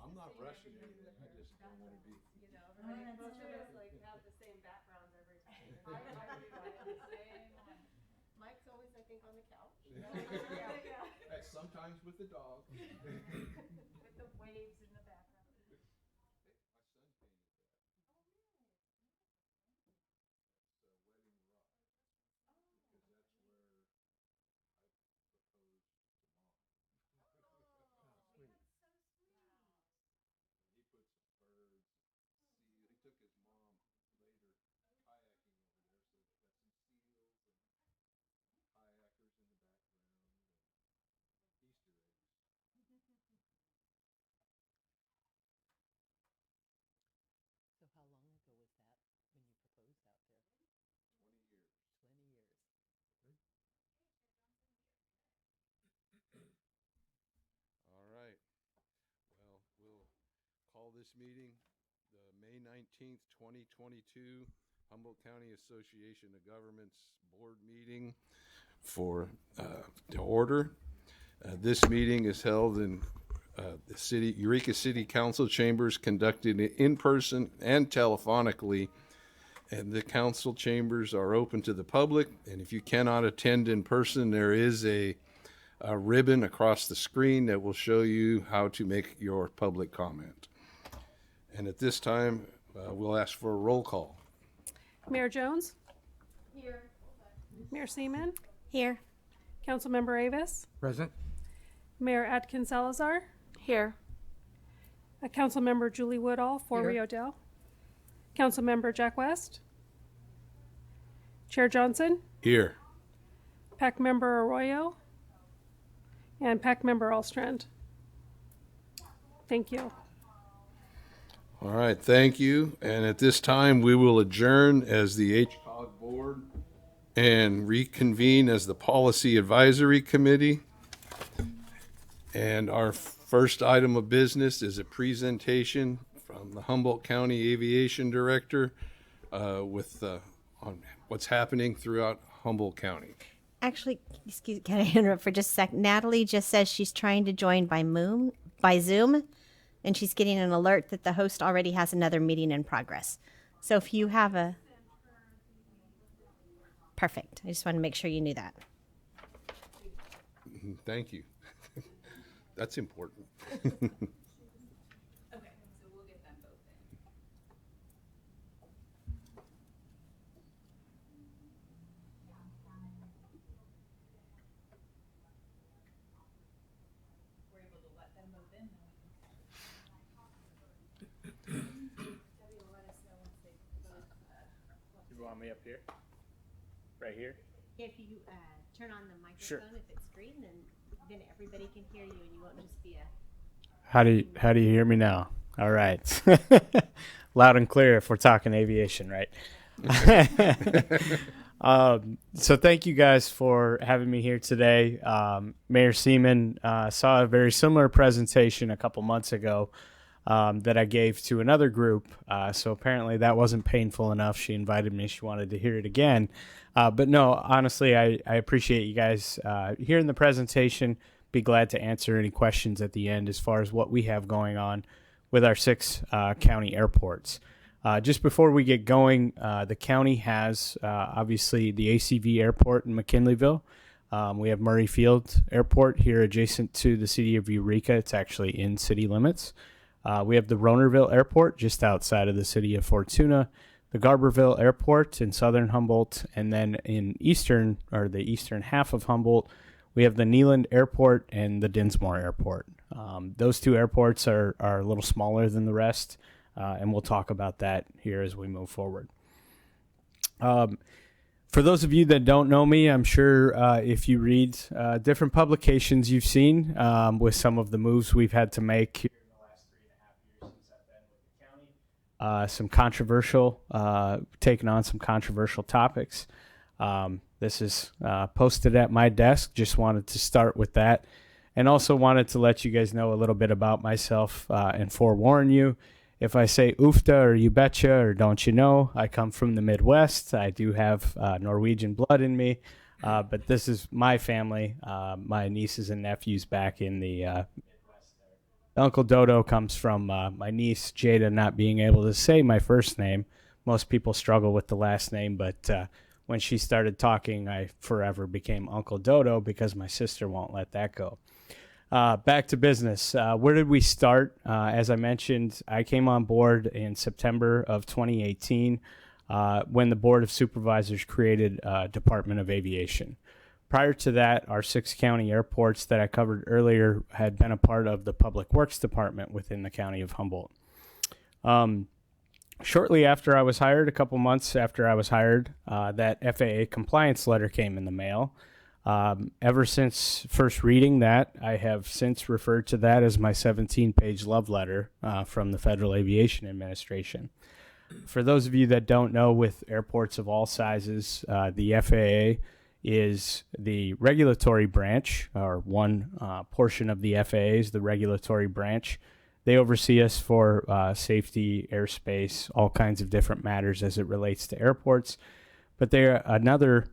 I'm not rushing anything. I just don't want to be. You know, everybody, most of us like have the same backgrounds every time. I do. I have the same one. Mike's always, I think, on the couch. Yeah. Hey, sometimes with the dog. With the waves in the background. Hey, my son painted that. It's Wedding Rock. Because that's where I proposed to mom. Sweet. That's so sweet. He put some birds, seal. He took his mom later kayaking over there, so it's got some seals and kayakers in the background and Easter eggs. So how long ago was that when you proposed out there? 20 years. 20 years. All right. Well, we'll call this meeting the May 19th, 2022 Humboldt County Association of Governments Board meeting to order. This meeting is held in the Eureka City Council chambers, conducted in person and telephonically. And the council chambers are open to the public. And if you cannot attend in person, there is a ribbon across the screen that will show you how to make your public comment. And at this time, we'll ask for a roll call. Mayor Jones? Here. Mayor Seaman? Here. Councilmember Avis? Present. Mayor Atkins Salazar? Here. Councilmember Julie Woodall for Here. Rio Dell. Councilmember Jack West. Chair Johnson. Here. PAC member Arroyo. And PAC member Allstrand. Thank you. All right, thank you. And at this time, we will adjourn as the HCOG board and reconvene as the Policy Advisory Committee. And our first item of business is a presentation from the Humboldt County Aviation Director on what's happening throughout Humboldt County. Actually, can I interrupt for just a sec? Natalie just says she's trying to join by Zoom, and she's getting an alert that the host already has another meeting in progress. So if you have a... Perfect. I just want to make sure you knew that. Thank you. That's important. Okay, so we'll get them both in. We're able to let them both in. Debbie will let us know once they both. You want me up here? Right here? If you turn on the microphone, Sure. if it's green, then everybody can hear you, and you won't just be a... How do you hear me now? All right. Loud and clear if we're talking aviation, right? So thank you guys for having me here today. Mayor Seaman saw a very similar presentation a couple months ago that I gave to another group. So apparently that wasn't painful enough. She invited me. She wanted to hear it again. But no, honestly, I appreciate you guys hearing the presentation. Be glad to answer any questions at the end as far as what we have going on with our 6 county airports. Just before we get going, the county has obviously the ACV airport in McKinleyville. We have Murray Field Airport here adjacent to the city of Eureka. It's actually in city limits. We have the Ronerville Airport just outside of the city of Fortuna, the Garberville Airport in southern Humboldt, and then in the eastern half of Humboldt, we have the Neeland Airport and the Dinsmore Airport. Those 2 airports are a little smaller than the rest, and we'll talk about that here as we move forward. For those of you that don't know me, I'm sure if you read different publications you've seen with some of the moves we've had to make here in the last 3.5 years since I've been with the county. Taking on some controversial topics. This is posted at my desk. Just wanted to start with that. And also wanted to let you guys know a little bit about myself and forewarn you. If I say oofta or you betcha or don't you know, I come from the Midwest. I do have Norwegian blood in me. But this is my family, my nieces and nephews back in the Midwest there. Uncle Dodo comes from my niece Jada not being able to say my first name. Most people struggle with the last name, but when she started talking, I forever became Uncle Dodo because my sister won't let that go. Back to business. Where did we start? As I mentioned, I came on board in September of 2018 when the Board of Supervisors created Department of Aviation. Prior to that, our 6 county airports that I covered earlier had been a part of the Public Works Department within the county of Humboldt. Shortly after I was hired, a couple months after I was hired, that FAA compliance letter came in the mail. Ever since first reading that, I have since referred to that as my 17-page love letter from the Federal Aviation Administration. For those of you that don't know, with airports of all sizes, the FAA is the regulatory branch, or one portion of the FAA is the regulatory branch. They oversee us for safety, airspace, all kinds of different matters as it relates to airports. But they're another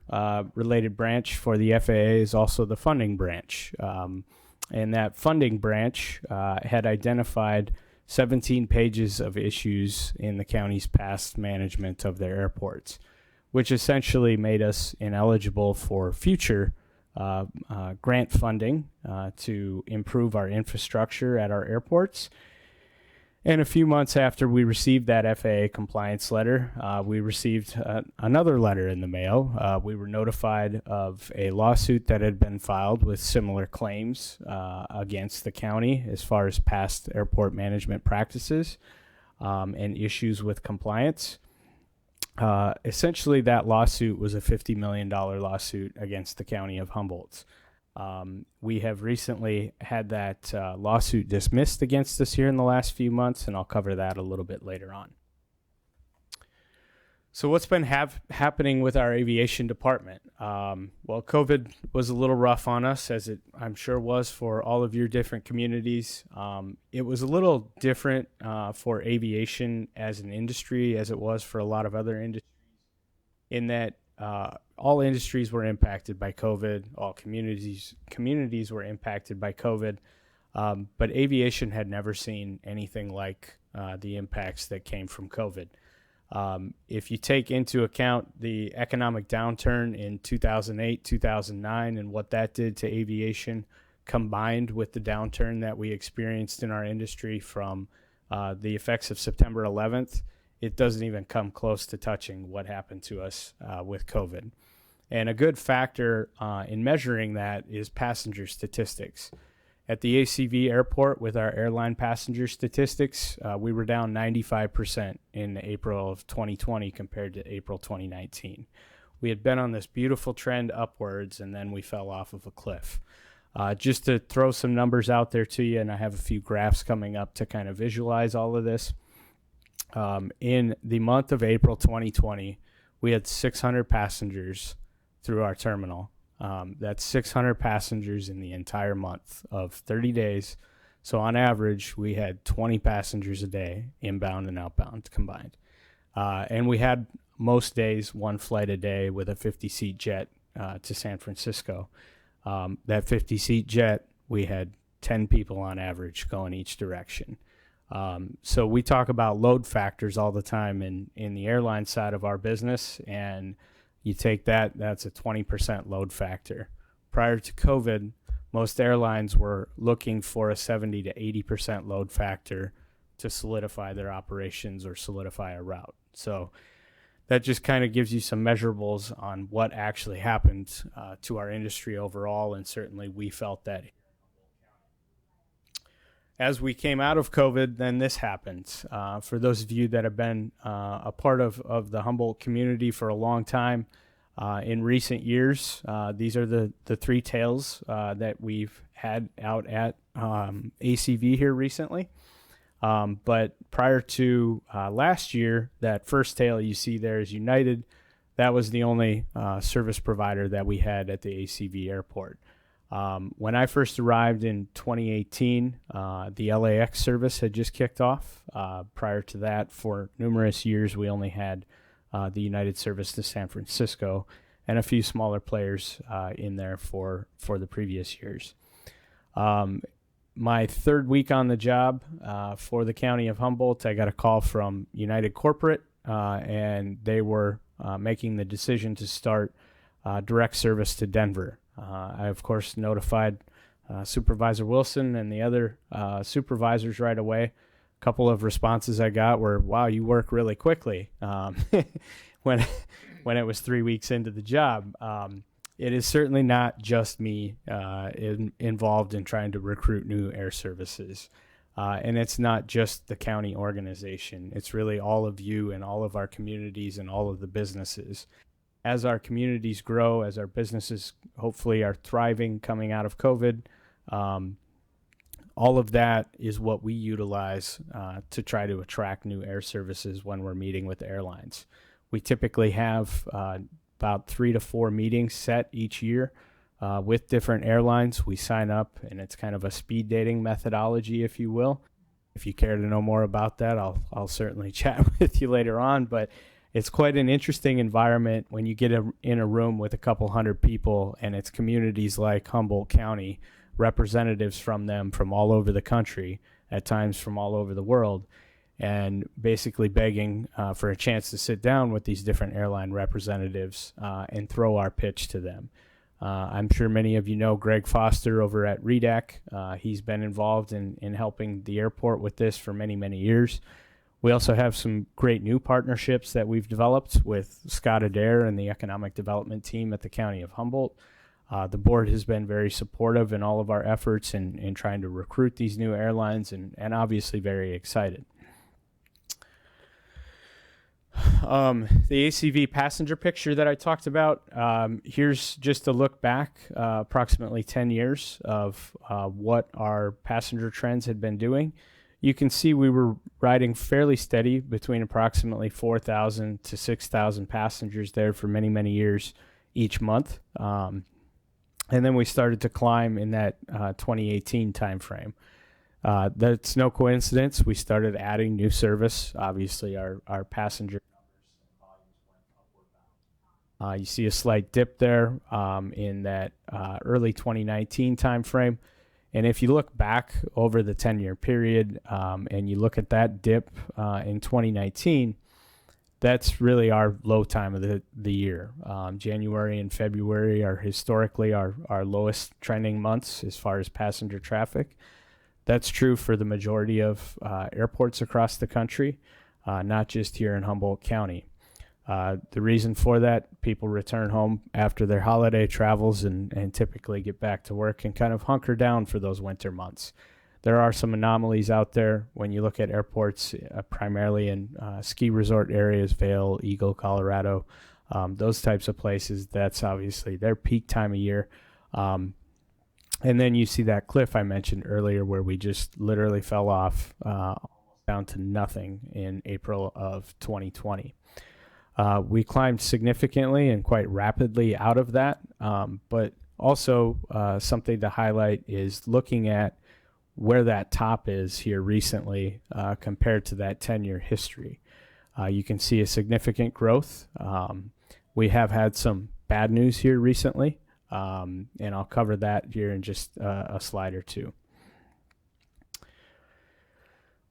related branch for the FAA is also the funding branch. And that funding branch had identified 17 pages of issues in the county's past management of their airports, which essentially made us ineligible for future grant funding to improve our infrastructure at our airports. And a few months after we received that FAA compliance letter, we received another letter in the mail. We were notified of a lawsuit that had been filed with similar claims against the county as far as past airport management practices and issues with compliance. Essentially, that lawsuit was a $50 million lawsuit against the county of Humboldt. We have recently had that lawsuit dismissed against us here in the last few months, and I'll cover that a little bit later on. So what's been happening with our aviation department? Well, COVID was a little rough on us, as it I'm sure was for all of your different communities. It was a little different for aviation as an industry as it was for a lot of other industries, in that all industries were impacted by COVID. All communities were impacted by COVID. But aviation had never seen anything like the impacts that came from COVID. If you take into account the economic downturn in 2008, 2009, and what that did to aviation, combined with the downturn that we experienced in our industry from the effects of September 11th, it doesn't even come close to touching what happened to us with COVID. And a good factor in measuring that is passenger statistics. At the ACV airport, with our airline passenger statistics, we were down 95% in April of 2020 compared to April 2019. We had been on this beautiful trend upwards, and then we fell off of a cliff. Just to throw some numbers out there to you, and I have a few graphs coming up to kind of visualize all of this. In the month of April 2020, we had 600 passengers through our terminal. That's 600 passengers in the entire month of 30 days. So on average, we had 20 passengers a day, inbound and outbound combined. And we had most days one flight a day with a 50-seat jet to San Francisco. That 50-seat jet, we had 10 people on average going each direction. So we talk about load factors all the time in the airline side of our business, and you take that's a 20% load factor. Prior to COVID, most airlines were looking for a 70 to 80% load factor to solidify their operations or solidify a route. So that just kind of gives you some measurables on what actually happened to our industry overall, and certainly we felt that. As we came out of COVID, then this happened. For those of you that have been a part of the Humboldt community for a long time, in recent years, these are the three tails that we've had out at ACV here recently. But prior to last year, that first tail you see there is United. That was the only service provider that we had at the ACV airport. When I first arrived in 2018, the LAX service had just kicked off. Prior to that, for numerous years, we only had the United service to San Francisco and a few smaller players in there for the previous years. my third week on the job for the county of Humboldt, I got a call from United Corporate, and they were making the decision to start direct service to Denver. I, of course, notified Supervisor Wilson and the other supervisors right away. A couple of responses I got were, "Wow, you work really quickly," when it was 3 weeks into the job. It is certainly not just me involved in trying to recruit new air services. And it's not just the county organization. It's really all of you and all of our communities and all of the businesses. As our communities grow, as our businesses hopefully are thriving coming out of COVID, all of that is what we utilize to try to attract new air services when we're meeting with airlines. We typically have about 3 to 4 meetings set each year with different airlines. We sign up, and it's kind of a speed dating methodology, if you will. If you care to know more about that, I'll certainly chat with you later on. But it's quite an interesting environment when you get in a room with a couple hundred people, and it's communities like Humboldt County, representatives from them from all over the country, at times from all over the world, and basically begging for a chance to sit down with these different airline representatives and throw our pitch to them. I'm sure many of you know Greg Foster over at REDAC. He's been involved in helping the airport with this for many, many years. We also have some great new partnerships that we've developed with Scott Adair and the economic development team at the County of Humboldt. The board has been very supportive in all of our efforts in trying to recruit these new airlines, and obviously very excited. The ACV passenger picture that I talked about, here's just a look back approximately 10 years of what our passenger trends had been doing. You can see we were riding fairly steady between approximately 4,000 to 6,000 passengers there for many, many years each month. And then we started to climb in that 2018 timeframe. That's no coincidence. We started adding new service. Obviously, our passenger you see a slight dip there in that early 2019 timeframe. And if you look back over the 10-year period and you look at that dip in 2019, that's really our low time of the year. January and February are historically our lowest trending months as far as passenger traffic. That's true for the majority of airports across the country, not just here in Humboldt County. The reason for that, people return home after their holiday travels and typically get back to work and kind of hunker down for those winter months. There are some anomalies out there when you look at airports, primarily in ski resort areas, Vail, Eagle, Colorado, those types of places. That's obviously their peak time of year. And then you see that cliff I mentioned earlier where we just literally fell off down to nothing in April of 2020. We climbed significantly and quite rapidly out of that, but also something to highlight is looking at where that top is here recently compared to that 10-year history. You can see a significant growth. We have had some bad news here recently, and I'll cover that here in just a slide or two.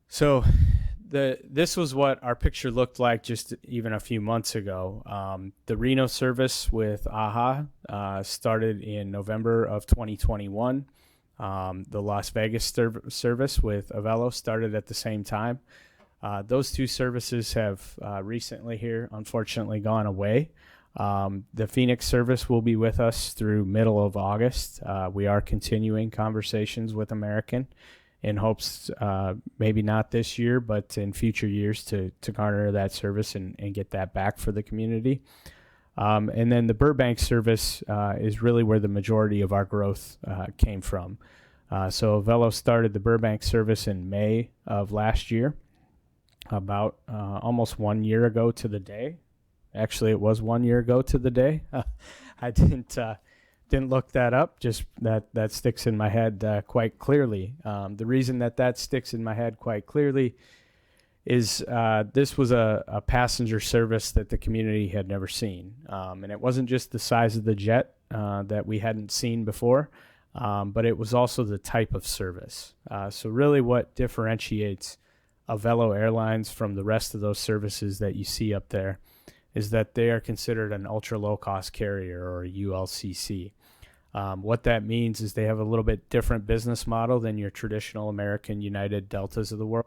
So this was what our picture looked like just even a few months ago. The Reno service with AHA started in November of 2021. The Las Vegas service with Avelo started at the same time. Those two services have recently here, unfortunately, gone away. The Phoenix service will be with us through middle of August. We are continuing conversations with American in hopes, maybe not this year, but in future years to garner that service and get that back for the community. And then the Burbank service is really where the majority of our growth came from. So Avelo started the Burbank service in May of last year, about almost 1 year ago to the day. Actually, it was 1 year ago to the day. I didn't look that up, just that sticks in my head quite clearly. The reason that sticks in my head quite clearly is this was a passenger service that the community had never seen. And it wasn't just the size of the jet that we hadn't seen before. but it was also the type of service. So really what differentiates Avelo Airlines from the rest of those services that you see up there is that they are considered an ultra low cost carrier, or a ULCC. What that means is they have a little bit different business model than your traditional American, United, Deltas of the world,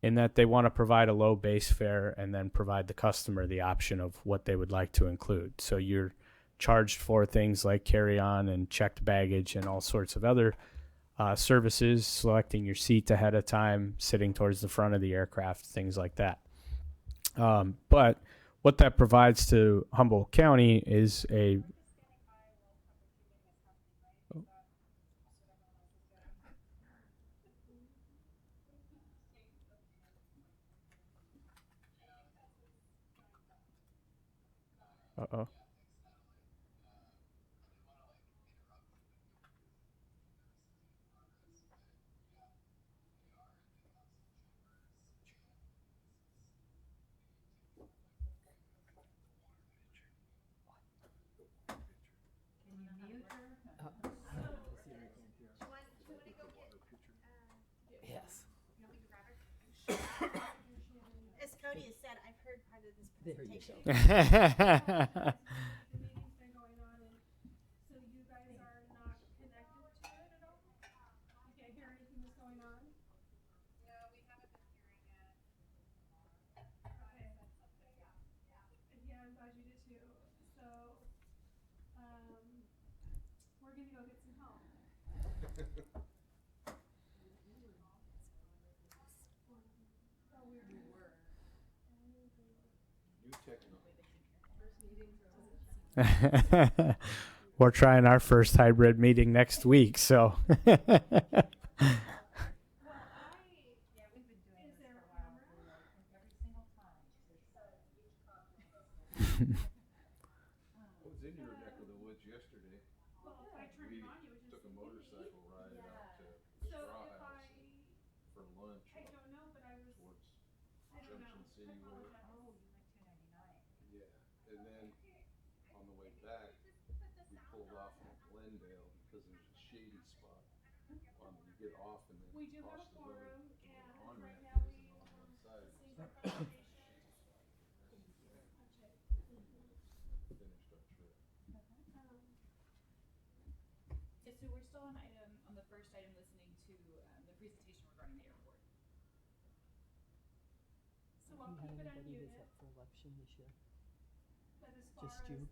in that they want to provide a low base fare and then provide the customer the option of what they would like to include. So you're charged for things like carry-on and checked baggage and all sorts of other services, selecting your seat ahead of time, sitting towards the front of the aircraft, things like that. But what that provides to Humboldt County is a Uh-oh. Yes. As Cody has said, I've heard part of this There you presentation. go. The meeting's been going on, and so you guys are not connected to it at all? You can't hear anything that's going on? No, we haven't been hearing it. Okay. Yeah, I'm glad you did too. So, we're gonna go get some help. New technology. We're trying our first hybrid meeting next week, so I was in your neck of the woods yesterday. Well, if I turn it on, you would just. Took a motorcycle ride out to So Straw if House I for lunch don't know, but I was, towards I don't know. Junction City I where. apologize. Yeah, and then on the way back, we pulled off in Glendale because there's a shady spot on, you get off and then We do have cross a the road quorum, to where and the right on-ramp now is, we, and on one side, listening to presentations. finished our trip. Yeah, so we're still on the first item, listening to the presentation regarding the airport. So Have I'll you keep had it anybody unmuted, that's up for election this year? but as far Just as you? the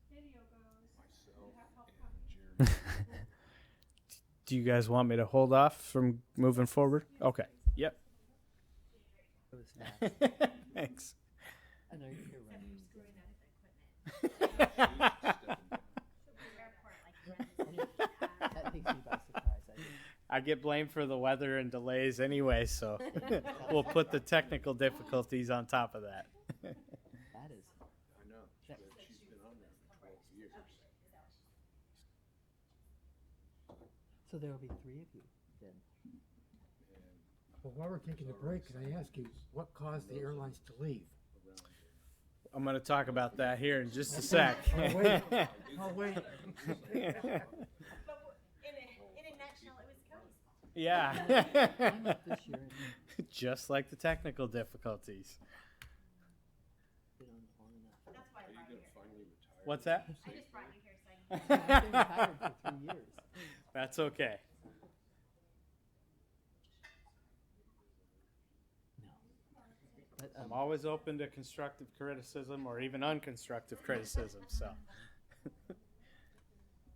video goes, Myself we have help and coming. Jeremy. do you guys want me to hold off from moving forward? Okay. Yep. It was fast. Thanks. I know you're running. Stepping down. That takes me by surprise. I think. I get blamed for the weather and delays anyway, so we'll put the technical difficulties on top of that. That is. I know, but she's been on there for 12 years. So there will be 3 of you then. And Well, while we're taking the break, can I ask you, what caused the airlines to leave? I'm going to talk about that here in just a sec. Oh, wait. Oh, wait. But in a nutshell, it was Cody's fault. Yeah. I'm up this year and Just like the technical difficulties. been on long enough. That's why I are you brought you gonna here. finally retire? What's that? I just brought you here so I can. I've been retired for 3 years. That's okay. No. But, I'm always open to constructive criticism or even unconstructive criticism, so.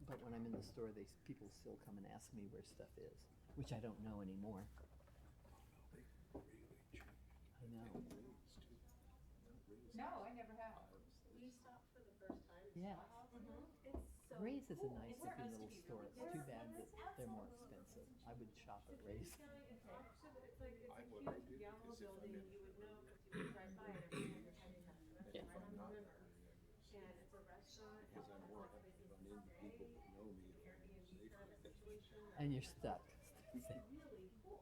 but when I'm in the store, people still come and ask me where stuff is, which I don't know anymore. I know. No, I never have. We stopped for the first time. Yeah. It's so Ray's is a cool. nice It's looking supposed to little be store. really It's too cool. bad that they're more expensive. I would shop at Ray's. It's like it's a What I huge did yellow is if I'm building, in- you would know because you would drive by and everything was right there. Yeah. Right on the river. And it's a restaurant. Because I'm more happy to run into people who know me if I'm Airbnb kind of situation. And you're stuck. It's really cool.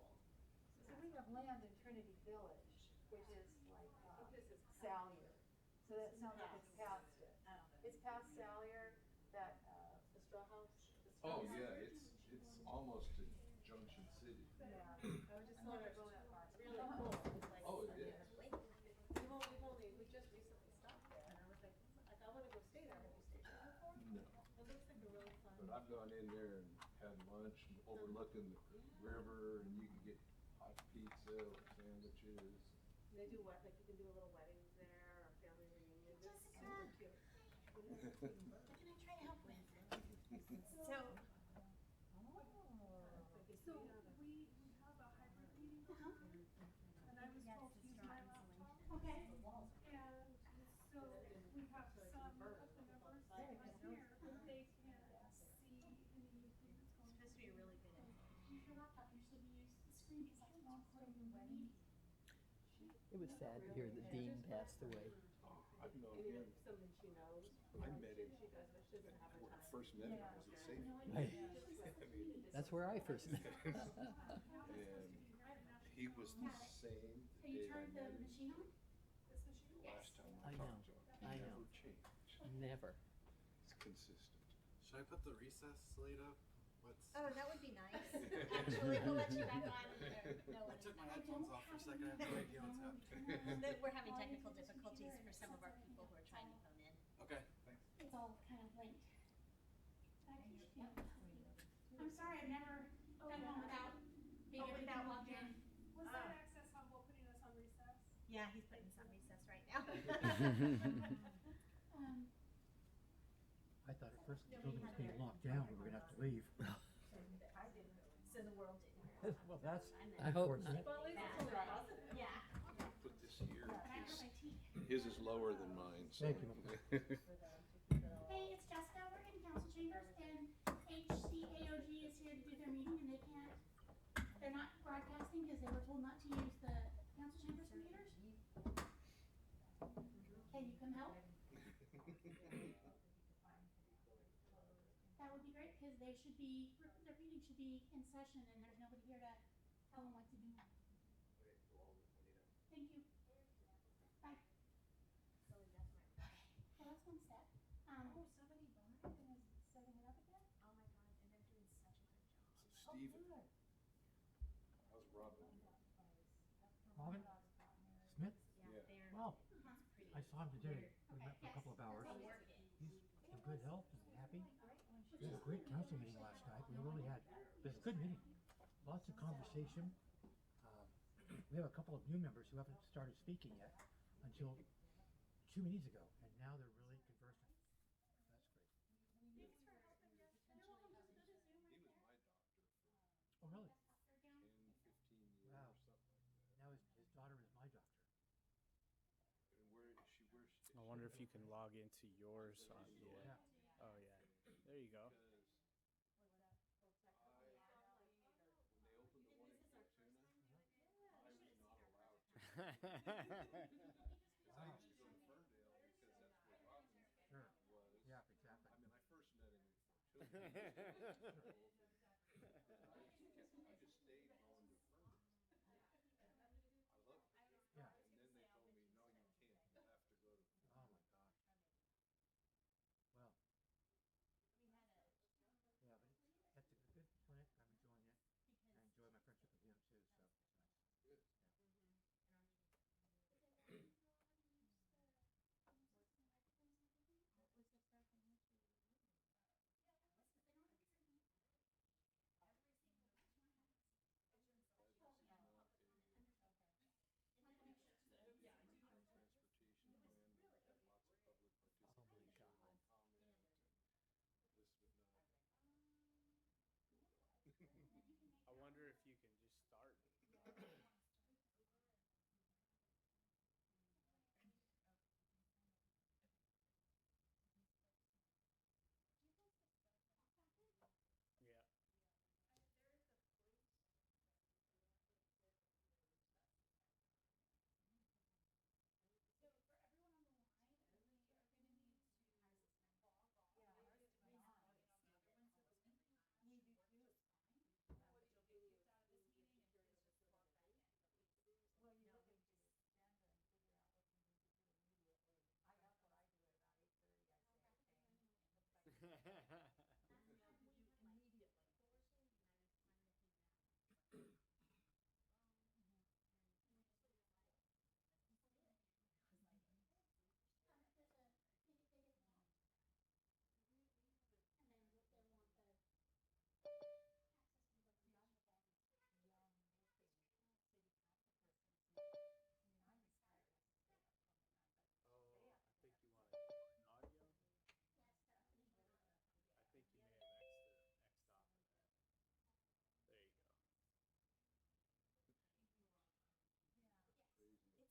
So we have land in Trinity Village, which is like, Salyer. So that sounds like it's past it. It's past Salyer, that, The straw house. Oh, yeah, it's almost to Junction City. Yeah, I was just thought it was really cool. It's like, Oh, it is. we just recently stopped there, and I was like, I want to go stay there. Have you stayed there before? No. It looks like a really fun. But I've gone in there and had lunch overlooking the river, and you can get hot pizza or sandwiches. They do what, like you can do a little weddings there or family reunions. It's super cute. What can I try to help with? So, So we have a hybrid meeting going on, and I was told to use my laptop. Okay. And so we have some of the members right here, but they can't see any improvements going on. supposed to be a really good. Use your laptop, usually we use the screen because that's more important than the meeting. It was sad to hear that Dean passed away. I've known Maybe him. like someone she knows. I met him. She does, but she doesn't have her When I time. first met him, I was at Safety. Right. I mean, That's where I first met. and he was the same Have you day I turned the met him. machine on? Last time I I know, talked to him. I He know. never changed. Never. It's consistent. Should I put the recess slate up? What's? Oh, that would be nice. Actually, we'll let you back on. No, I took my headphones off for a second. I have no idea what's happening. We're having technical difficulties for some of our people who are trying to phone in. Okay, thanks. It's all kind of linked. I'm sorry, I've never done one without being able to get logged in. Was that Access Humboldt putting us on recess? Yeah, he's putting us on recess right now. I thought at first the building was being locked down, we were gonna have to leave. I didn't. So the world didn't hear. Well, that's I hope not. unfortunate. Well, at least it's only positive. Yeah. Put this here. But I have my tea. His is lower than mine. So. Thank you, Mama. Hey, it's Jessica, we're in council chambers and HCAOG is here to do their meeting and they're not broadcasting because they were told not to use the council chambers computers. Can you come help? That would be great because their meeting should be in session and there's nobody here to tell them what to do. Thank you. Bye. Okay, well, that's one step. Somebody bought it and is setting it up again? Oh my God, and they're doing such a good job. Steven, how's Robin? Robin? Smith? Yeah, they're. Wow, It's pretty. I saw him today. We met for a couple of hours. He's in good health and happy. We had a great council meeting last night. We really had, it was a good meeting. Lots of conversation. We have a couple of new members who haven't started speaking yet until 2 meetings ago, and now they're really conversant. That's great. Thanks for helping, Jessica. You're welcome to go to Zoom He right was there. my doctor Oh, really? Doctor down. for 10, 15 years Wow. or something like that. Now his daughter is my doctor. And where's she? I wonder if you can log into yours on. Yeah. Oh yeah. There you go. When they opened the one in Fortuna, I was not allowed to. Wow. I used to go to Ferndale because that's where Robin Sure. was. Yeah, exactly. I mean, I first met him in Fortuna. I just stayed going to Ferndale. I loved it. Yeah. And then they told me, no, you can't. You have to go to. Oh, my gosh. Well. Yeah, but it's a good clinic. I'm enjoying it. I enjoy my friendship with him too, so it's nice. Good.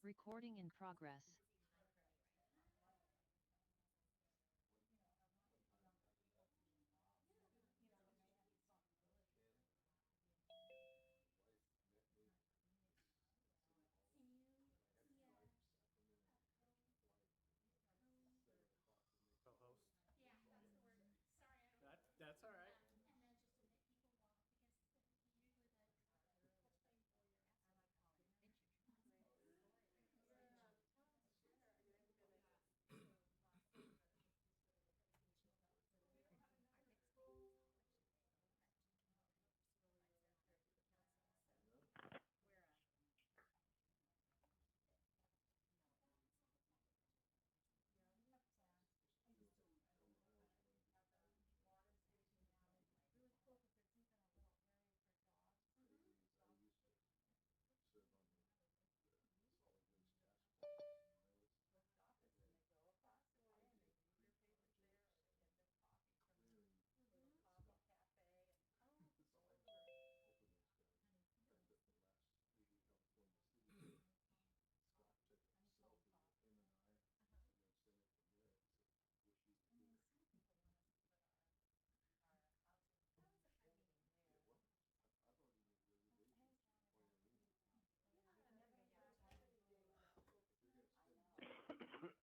Recording in progress. That's all right. And then just admit people won't, because usually the first thing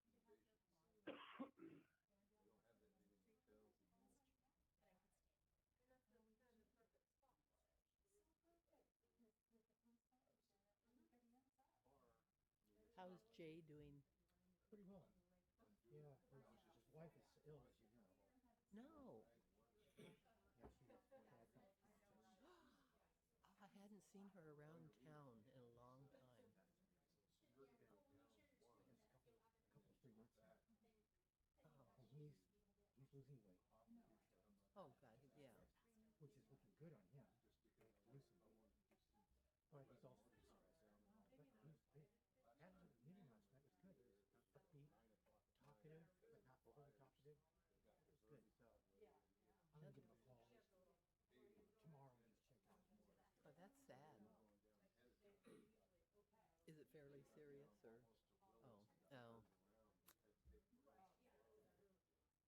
How's Jay doing? Pretty well. Yeah, his wife is ill, as you know. No. Yeah, she had bronchitis. I hadn't seen her around town in a long time. I guess a couple 3 months now. Oh, And he's losing weight, oh God, yeah. which is looking good on him. Lose some weight. But he's also distressed. But the attitude of the meeting last night was good. Upbeat, talkative, but not overly talkative. It was good. So I'm gonna give him a call tomorrow and just check out. Oh, that's sad. Is it fairly serious or? Oh, oh. But he's been talking about retiring. His contract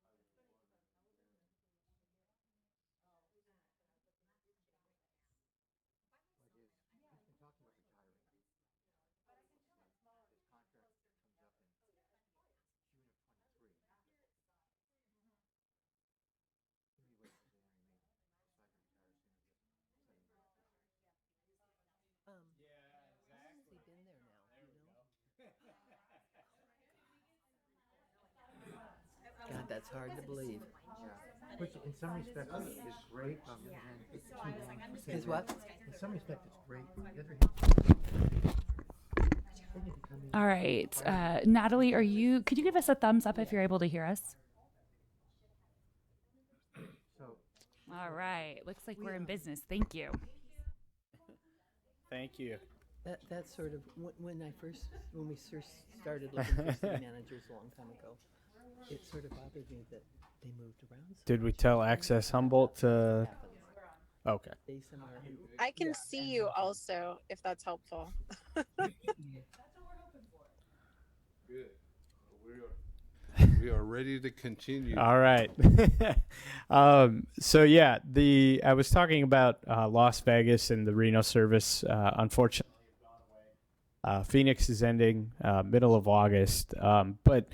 comes up in June of 23. Anyway, so they may decide to retire sooner, but How long has he been there now? Do you know? God, that's hard to believe. which in some respects is great. On the other hand, it's too long. Is what? In some respects, it's great. On the other hand, they need to come in. All right. Natalie, could you give us a thumbs up if you're able to hear us? So, All right. Looks like we're in business. Thank you. Thank you. That's sort of when we first started looking for city managers a long time ago. It sort of bothered me that they moved around. So Did we much. tell Access Humboldt to? Happens. Okay. They somehow. I can see you also, if that's helpful. Good. We are ready to continue. All right. So yeah, I was talking about Las Vegas and the Reno service. Unfortunately, Phoenix is ending middle of August. But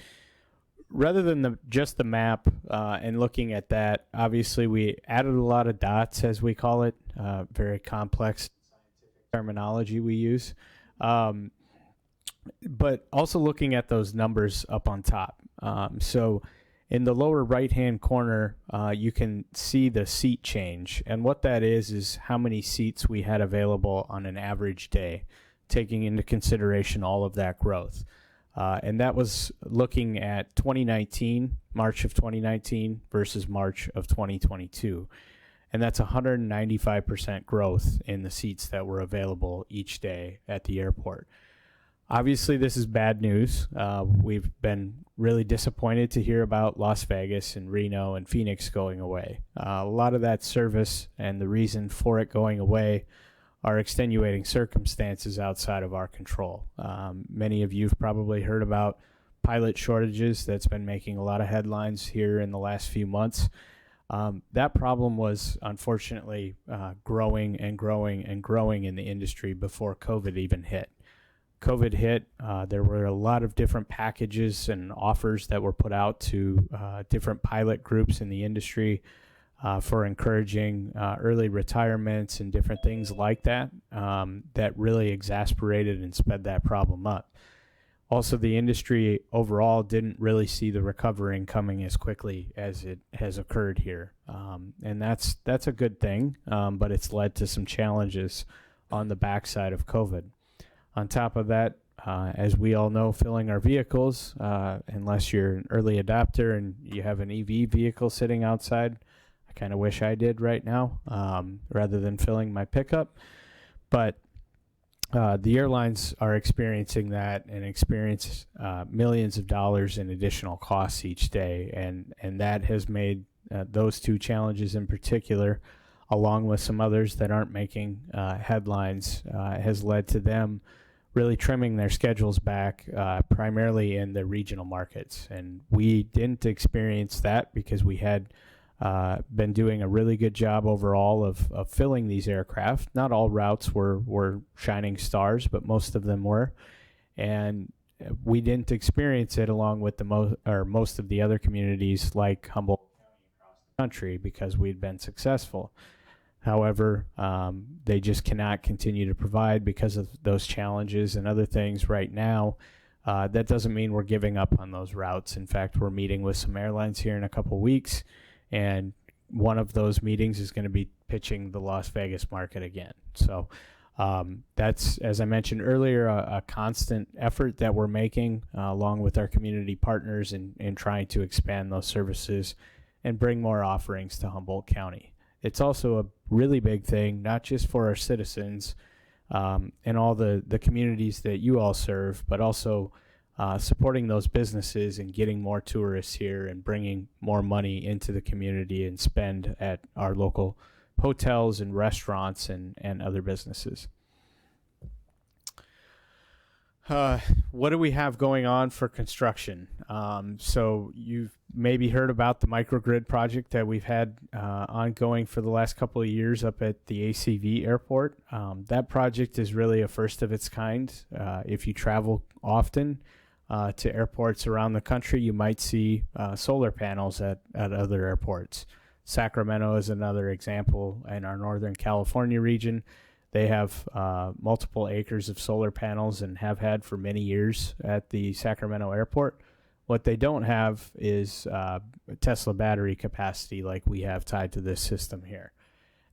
rather than just the map and looking at that, obviously we added a lot of dots, as we call it, very complex scientific terminology we use. But also looking at those numbers up on top. So in the lower right-hand corner, you can see the seat change. And what that is how many seats we had available on an average day, taking into consideration all of that growth. And that was looking at 2019, March of 2019 versus March of 2022. And that's 195% growth in the seats that were available each day at the airport. Obviously, this is bad news. We've been really disappointed to hear about Las Vegas and Reno and Phoenix going away. A lot of that service and the reason for it going away are extenuating circumstances outside of our control. Many of you have probably heard about pilot shortages that's been making a lot of headlines here in the last few months. That problem was unfortunately growing and growing and growing in the industry before COVID even hit. COVID hit, there were a lot of different packages and offers that were put out to different pilot groups in the industry for encouraging early retirements and different things like that, that really exasperated and sped that problem up. Also, the industry overall didn't really see the recovery coming as quickly as it has occurred here. And that's a good thing, but it's led to some challenges on the backside of COVID. On top of that, as we all know, filling our vehicles, unless you're an early adopter and you have an EV vehicle sitting outside, I kind of wish I did right now, rather than filling my pickup. But the airlines are experiencing that and experience millions of dollars in additional costs each day. And that has made those two challenges in particular, along with some others that aren't making headlines, has led to them really trimming their schedules back, primarily in the regional markets. And we didn't experience that because we had been doing a really good job overall of filling these aircraft. Not all routes were shining stars, but most of them were. And we didn't experience it along with most of the other communities like Humboldt County across the country because we'd been successful. However, they just cannot continue to provide because of those challenges and other things right now. That doesn't mean we're giving up on those routes. In fact, we're meeting with some airlines here in a couple weeks, and one of those meetings is going to be pitching the Las Vegas market again. So that's, as I mentioned earlier, a constant effort that we're making along with our community partners in trying to expand those services and bring more offerings to Humboldt County. It's also a really big thing, not just for our citizens and all the communities that you all serve, but also supporting those businesses and getting more tourists here and bringing more money into the community and spend at our local hotels and restaurants and other businesses. What do we have going on for construction? So you've maybe heard about the microgrid project that we've had ongoing for the last couple of years up at the ACV airport. That project is really a first of its kind. If you travel often to airports around the country, you might see solar panels at other airports. Sacramento is another example in our Northern California region. They have multiple acres of solar panels and have had for many years at the Sacramento airport. What they don't have is Tesla battery capacity like we have tied to this system here.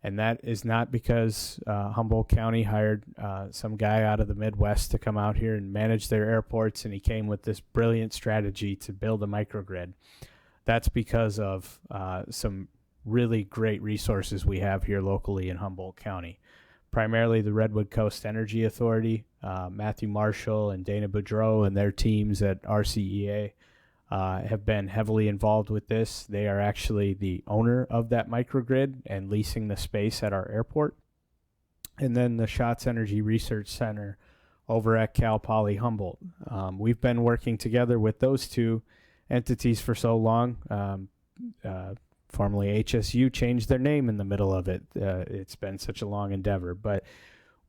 And that is not because Humboldt County hired some guy out of the Midwest to come out here and manage their airports, and he came with this brilliant strategy to build a microgrid. That's because of some really great resources we have here locally in Humboldt County. Primarily the Redwood Coast Energy Authority, Matthew Marshall and Dana Boudreau and their teams at RCEA have been heavily involved with this. They are actually the owner of that microgrid and leasing the space at our airport. And then the Schatz Energy Research Center over at Cal Poly Humboldt. We've been working together with those two entities for so long. Formerly HSU changed their name in the middle of it. It's been such a long endeavor, but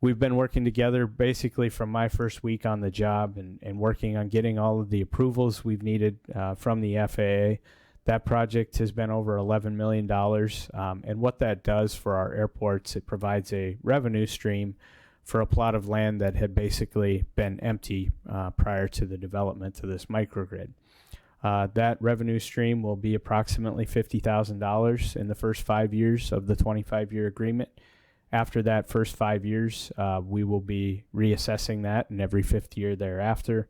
we've been working together basically from my first week on the job and working on getting all of the approvals we've needed from the FAA. That project has been over $11 million. And what that does for our airports, it provides a revenue stream for a plot of land that had basically been empty prior to the development of this microgrid. That revenue stream will be approximately $50,000 in the first 5 years of the 25-year agreement. After that first 5 years, we will be reassessing that in every fifth year thereafter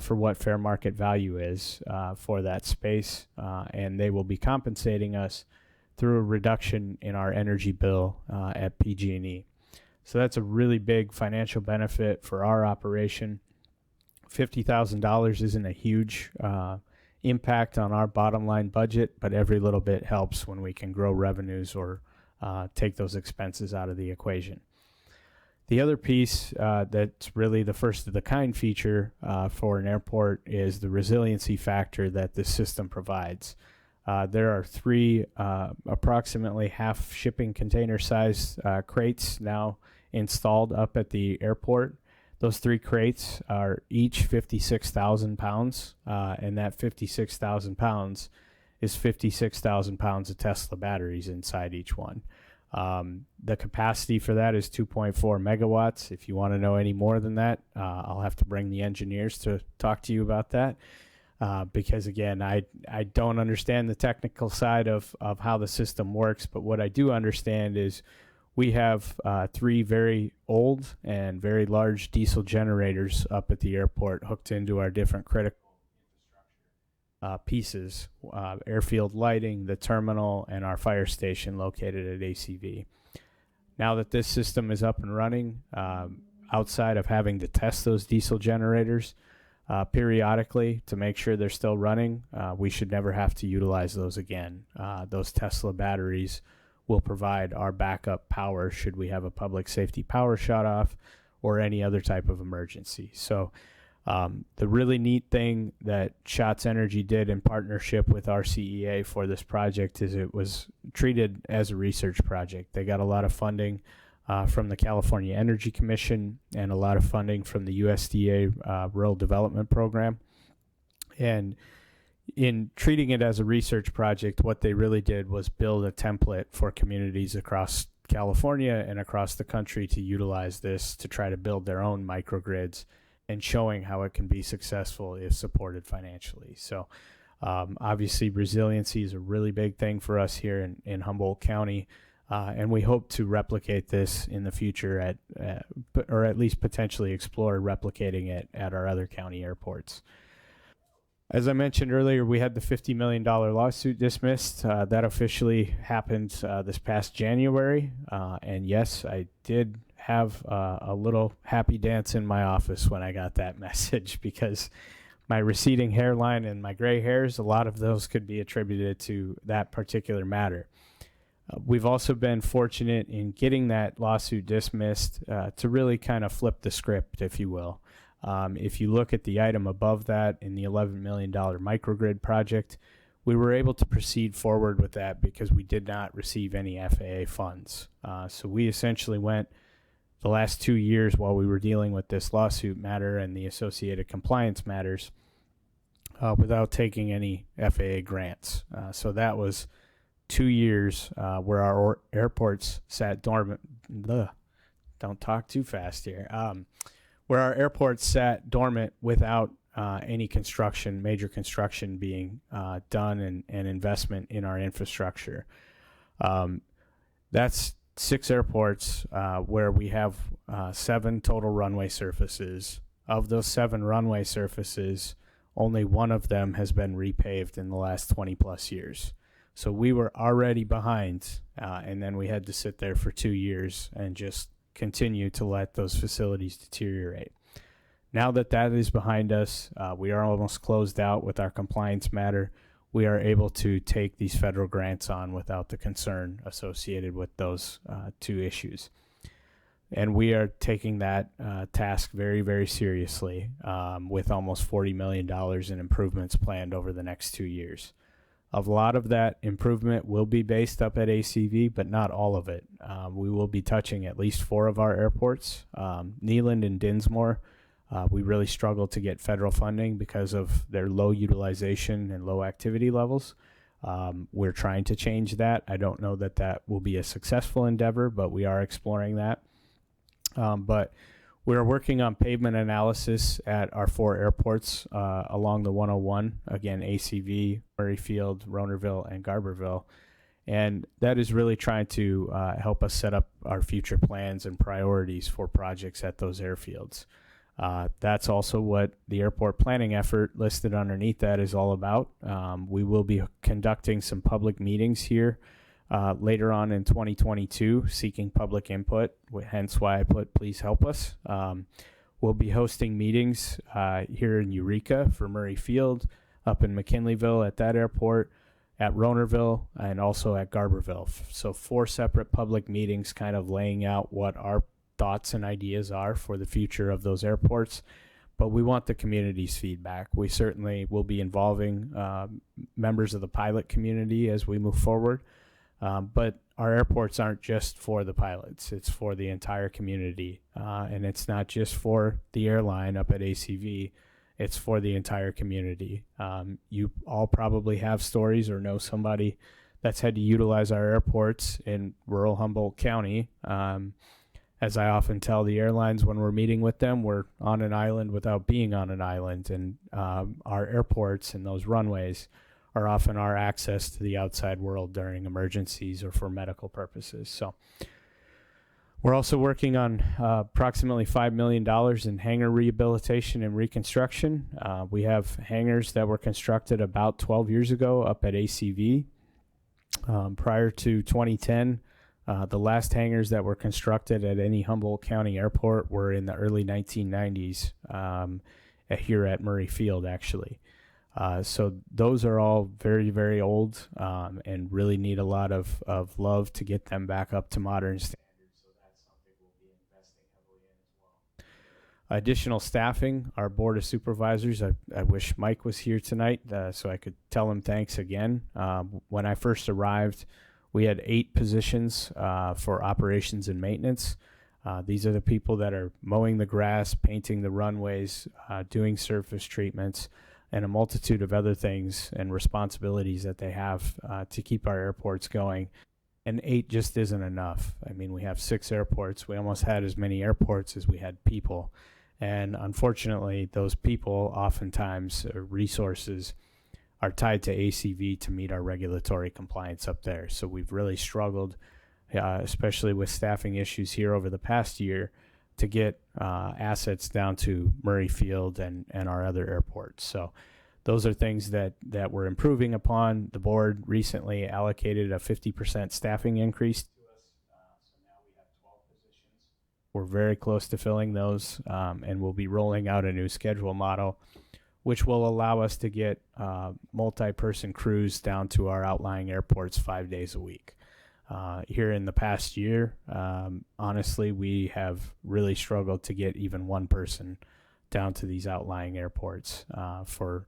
for what fair market value is for that space, and they will be compensating us through a reduction in our energy bill at PG&E. So that's a really big financial benefit for our operation. $50,000 isn't a huge impact on our bottom line budget, but every little bit helps when we can grow revenues or take those expenses out of the equation. The other piece that's really the first of the kind feature for an airport is the resiliency factor that this system provides. There are 3 approximately half shipping container size crates now installed up at the airport. Those 3 crates are each 56,000 pounds, and that 56,000 pounds is 56,000 pounds of Tesla batteries inside each one. The capacity for that is 2.4 megawatts. If you want to know any more than that, I'll have to bring the engineers to talk to you about that. Because again, I don't understand the technical side of how the system works, but what I do understand is we have 3 very old and very large diesel generators up at the airport hooked into our different critical pieces, airfield lighting, the terminal, and our fire station located at ACV. Now that this system is up and running, outside of having to test those diesel generators periodically to make sure they're still running, we should never have to utilize those again. Those Tesla batteries will provide our backup power should we have a public safety power shut off or any other type of emergency. So the really neat thing that Shots Energy did in partnership with RCEA for this project is it was treated as a research project. They got a lot of funding from the California Energy Commission and a lot of funding from the USDA Rural Development Program. And in treating it as a research project, what they really did was build a template for communities across California and across the country to utilize this to try to build their own microgrids and showing how it can be successful if supported financially. So obviously resiliency is a really big thing for us here in Humboldt County. And we hope to replicate this in the future or at least potentially explore replicating it at our other county airports. As I mentioned earlier, we had the $50 million lawsuit dismissed. That officially happened this past January. And yes, I did have a little happy dance in my office when I got that message, because my receding hairline and my gray hairs, a lot of those could be attributed to that particular matter. We've also been fortunate in getting that lawsuit dismissed to really kind of flip the script, if you will. If you look at the item above that in the $11 million microgrid project, we were able to proceed forward with that because we did not receive any FAA funds. So we essentially went the last 2 years while we were dealing with this lawsuit matter and the associated compliance matters without taking any FAA grants. So that was 2 years where our airports sat dormant. Don't talk too fast here. Where our airports sat dormant without any major construction being done and investment in our infrastructure. That's 6 airports where we have 7 total runway surfaces. Of those 7 runway surfaces, only 1 of them has been repaved in the last 20 plus years. So we were already behind, and then we had to sit there for 2 years and just continue to let those facilities deteriorate. Now that that is behind us, we are almost closed out with our compliance matter. We are able to take these federal grants on without the concern associated with those 2 issues. And we are taking that task very, very seriously with almost $40 million in improvements planned over the next 2 years. A lot of that improvement will be based up at ACV, but not all of it. We will be touching at least 4 of our airports. Neyland and Dinsmore, we really struggle to get federal funding because of their low utilization and low activity levels. We're trying to change that. I don't know that that will be a successful endeavor, but we are exploring that. But we're working on pavement analysis at our 4 airports along the 101, again, ACV, Murrayfield, Ronerville, and Garberville. And that is really trying to help us set up our future plans and priorities for projects at those airfields. That's also what the airport planning effort listed underneath that is all about. We will be conducting some public meetings here later on in 2022, seeking public input, hence why I put please help us. We'll be hosting meetings here in Eureka for Murray Field, up in McKinleyville at that airport, at Ronerville, and also at Garberville. So 4 separate public meetings kind of laying out what our thoughts and ideas are for the future of those airports. But we want the community's feedback. We certainly will be involving members of the pilot community as we move forward. But our airports aren't just for the pilots. It's for the entire community. And it's not just for the airline up at ACV. It's for the entire community. You all probably have stories or know somebody that's had to utilize our airports in rural Humboldt County. As I often tell the airlines when we're meeting with them, we're on an island without being on an island. And our airports and those runways are often our access to the outside world during emergencies or for medical purposes. So we're also working on approximately $5 million in hangar rehabilitation and reconstruction. We have hangars that were constructed about 12 years ago up at ACV. Prior to 2010, the last hangars that were constructed at any Humboldt County airport were in the early 1990s here at Murray Field, actually. So those are all very, very old and really need a lot of love to get them back up to modern standards. So that's something we'll be investing heavily in as well. Additional staffing, our board of supervisors. I wish Mike was here tonight so I could tell him thanks again. When I first arrived, we had 8 positions for operations and maintenance. These are the people that are mowing the grass, painting the runways, doing surface treatments, and a multitude of other things and responsibilities that they have to keep our airports going. And 8 just isn't enough. I mean, we have 6 airports. We almost had as many airports as we had people. And unfortunately, those people oftentimes, resources, are tied to ACV to meet our regulatory compliance up there. So we've really struggled, especially with staffing issues here over the past year, to get assets down to Murray Field and our other airports. So those are things that we're improving upon. The board recently allocated a 50% staffing increase to us. So now we have 12 positions. We're very close to filling those, and we'll be rolling out a new schedule model, which will allow us to get multi-person crews down to our outlying airports 5 days a week. Here in the past year, honestly, we have really struggled to get even one person down to these outlying airports for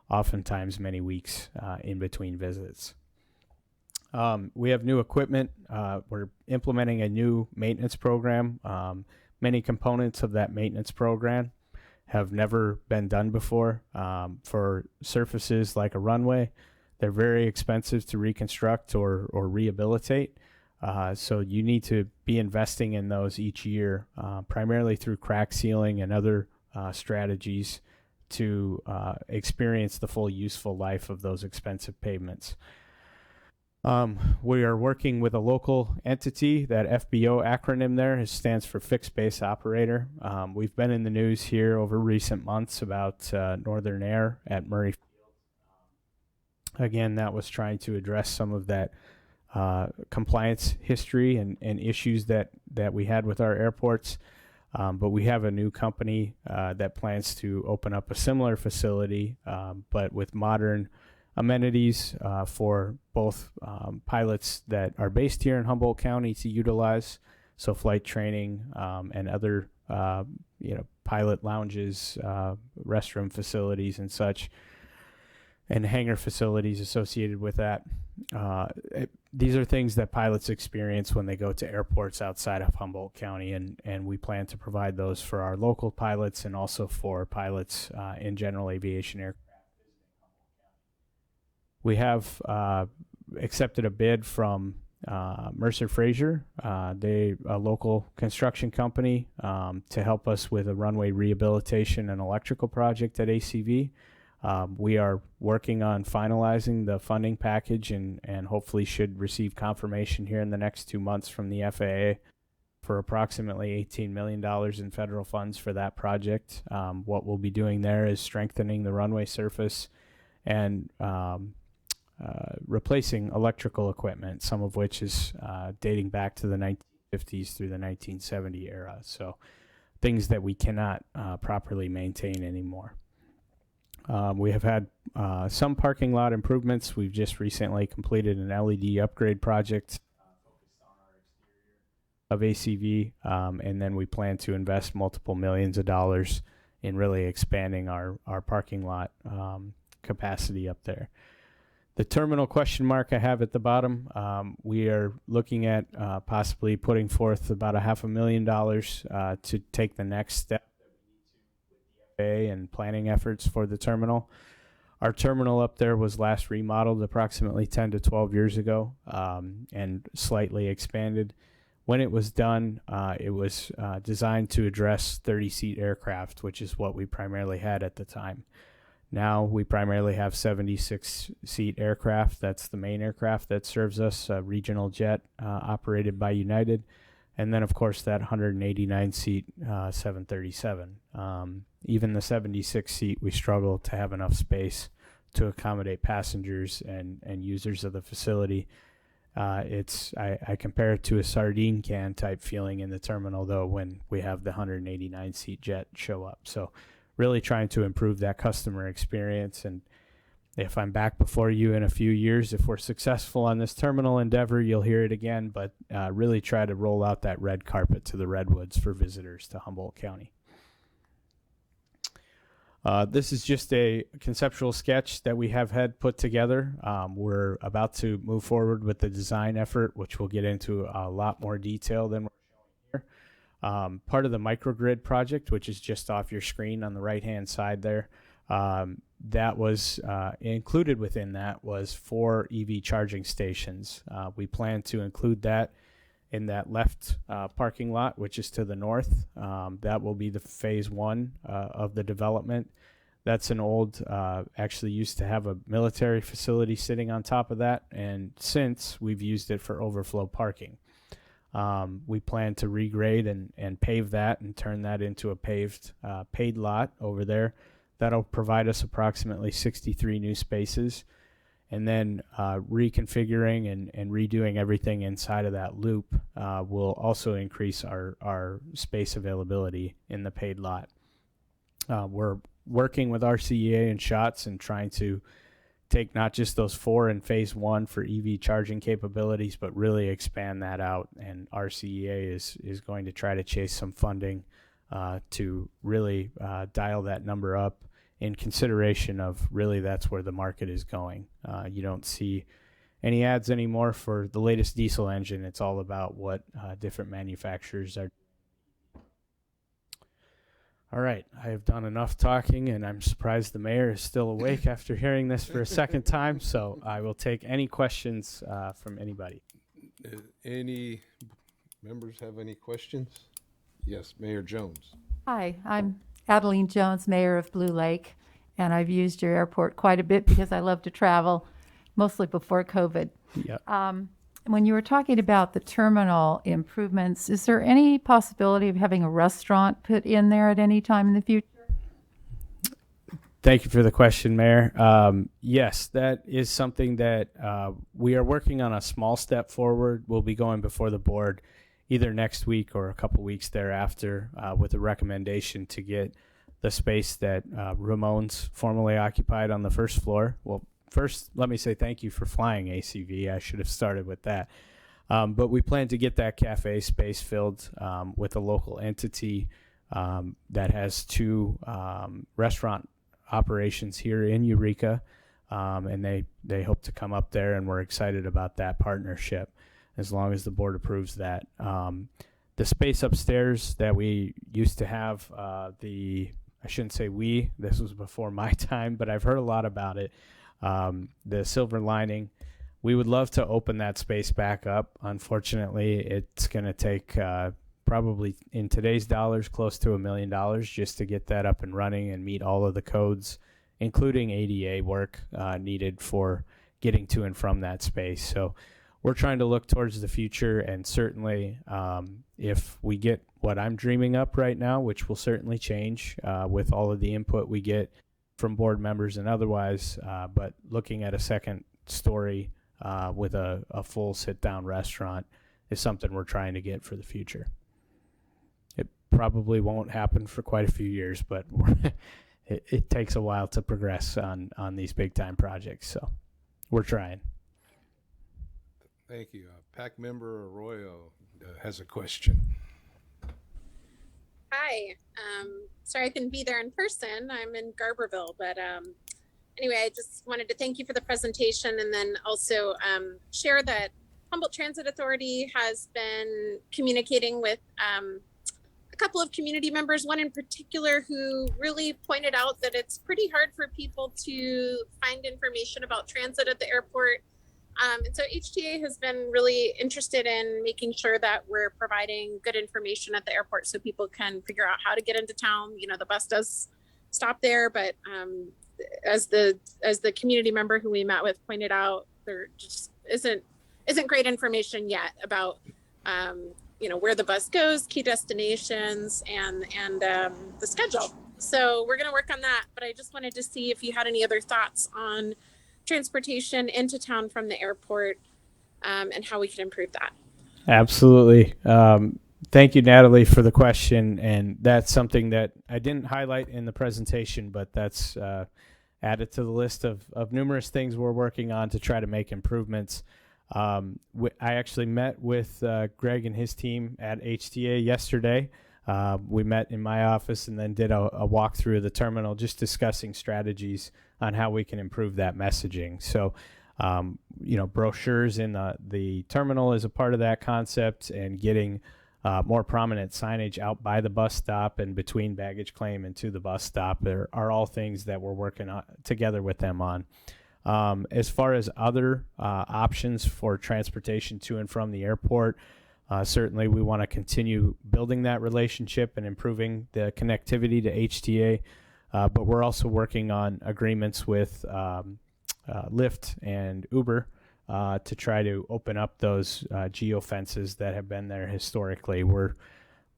oftentimes many weeks in between visits. We have new equipment. We're implementing a new maintenance program. Many components of that maintenance program have never been done before. For surfaces like a runway, they're very expensive to reconstruct or rehabilitate. So you need to be investing in those each year, primarily through crack sealing and other strategies to experience the full useful life of those expensive pavements. We are working with a local entity. That FBO acronym there stands for Fixed Base Operator. We've been in the news here over recent months about Northern Air at Murray Field. Again, that was trying to address some of that compliance history and issues that we had with our airports. But we have a new company that plans to open up a similar facility, but with modern amenities for both pilots that are based here in Humboldt County to utilize, so flight training and other pilot lounges, restroom facilities and such, and hangar facilities associated with that. These are things that pilots experience when they go to airports outside of Humboldt County, and we plan to provide those for our local pilots and also for pilots in general aviation aircraft. We have accepted a bid from Mercer Fraser, they a local construction company, to help us with a runway rehabilitation and electrical project at ACV. We are working on finalizing the funding package and hopefully should receive confirmation here in the next 2 months from the FAA for approximately $18 million in federal funds for that project. What we'll be doing there is strengthening the runway surface and replacing electrical equipment, some of which is dating back to the 1950s through the 1970 era. So things that we cannot properly maintain anymore. We have had some parking lot improvements. We've just recently completed an LED upgrade project focused on our exterior of ACV, and then we plan to invest multiple millions of dollars in really expanding our parking lot capacity up there. The terminal question mark I have at the bottom, we are looking at possibly putting forth about $500,000 to take the next step and planning efforts for the terminal. Our terminal up there was last remodeled approximately 10 to 12 years ago and slightly expanded. When it was done, it was designed to address 30-seat aircraft, which is what we primarily had at the time. Now we primarily have 76-seat aircraft. That's the main aircraft that serves us, a regional jet operated by United. And then, of course, that 189-seat 737. Even the 76-seat, we struggle to have enough space to accommodate passengers and users of the facility. I compare it to a sardine can type feeling in the terminal, though, when we have the 189-seat jet show up. So really trying to improve that customer experience. And if I'm back before you in a few years, if we're successful on this terminal endeavor, you'll hear it again, but really try to roll out that red carpet to the Redwoods for visitors to Humboldt County. This is just a conceptual sketch that we have had put together. We're about to move forward with the design effort, which we'll get into a lot more detail than we're showing here. Part of the microgrid project, which is just off your screen on the right-hand side there, that was included within that was 4 EV charging stations. We plan to include that in that left parking lot, which is to the north. That will be the phase 1 of the development. That's an old, actually used to have a military facility sitting on top of that, and since we've used it for overflow parking. We plan to regrade and pave that and turn that into a paved paid lot over there. That'll provide us approximately 63 new spaces. And then reconfiguring and redoing everything inside of that loop will also increase our space availability in the paid lot. We're working with RCEA and SHOTS and trying to take not just those 4 in phase 1 for EV charging capabilities, but really expand that out. And RCEA is going to try to chase some funding to really dial that number up, in consideration of really that's where the market is going. You don't see any ads anymore for the latest diesel engine. It's all about what different manufacturers are. All right, I have done enough talking, and I'm surprised the mayor is still awake after hearing this for a second time, so I will take any questions from anybody. Any members have any questions? Yes, Mayor Jones. Hi, I'm Adeline Jones, Mayor of Blue Lake, and I've used your airport quite a bit because I love to travel, mostly before COVID. Yep. When you were talking about the terminal improvements, is there any possibility of having a restaurant put in there at any time in the future? Thank you for the question, Mayor. Yes, that is something that we are working on a small step forward. We'll be going before the board either next week or a couple weeks thereafter with a recommendation to get the space that Ramon's formerly occupied on the first floor. Well, first, let me say thank you for flying ACV. I should have started with that. But we plan to get that cafe space filled with a local entity that has 2 restaurant operations here in Eureka, and they hope to come up there, and we're excited about that partnership as long as the board approves that. The space upstairs that we used to have, I shouldn't say this was before my time, but I've heard a lot about it. The silver lining, we would love to open that space back up. Unfortunately, it's going to take probably in today's dollars close to $1 million just to get that up and running and meet all of the codes, including ADA work needed for getting to and from that space. So we're trying to look towards the future, and certainly if we get what I'm dreaming up right now, which will certainly change with all of the input we get from board members and otherwise, but looking at a second story with a full sit-down restaurant is something we're trying to get for the future. It probably won't happen for quite a few years, but it takes a while to progress on these big-time projects, so we're trying. Thank you. PAC member Arroyo, has a question. Hi. Sorry I couldn't be there in person. I'm in Garberville, but anyway, I just wanted to thank you for the presentation and then also share that Humboldt Transit Authority has been communicating with a couple of community members, one in particular who really pointed out that it's pretty hard for people to find information about transit at the airport. And so HTA has been really interested in making sure that we're providing good information at the airport so people can figure out how to get into town. You know, the bus does stop there, but as the community member who we met with pointed out, there just isn't great information yet about you know, where the bus goes, key destinations, and the schedule. So we're going to work on that. But I just wanted to see if you had any other thoughts on transportation into town from the airport and how we could improve that. Absolutely. Thank you, Natalie, for the question. And that's something that I didn't highlight in the presentation, but that's added to the list of numerous things we're working on to try to make improvements. I actually met with Greg and his team at HTA yesterday. We met in my office and then did a walkthrough of the terminal, just discussing strategies on how we can improve that messaging. So, you know, brochures in the terminal is a part of that concept, and getting more prominent signage out by the bus stop and between baggage claim and to the bus stop are all things that we're working on together with them on. As far as other options for transportation to and from the airport, certainly we want to continue building that relationship and improving the connectivity to HTA, but we're also working on agreements with Lyft and Uber to try to open up those geofences that have been there historically.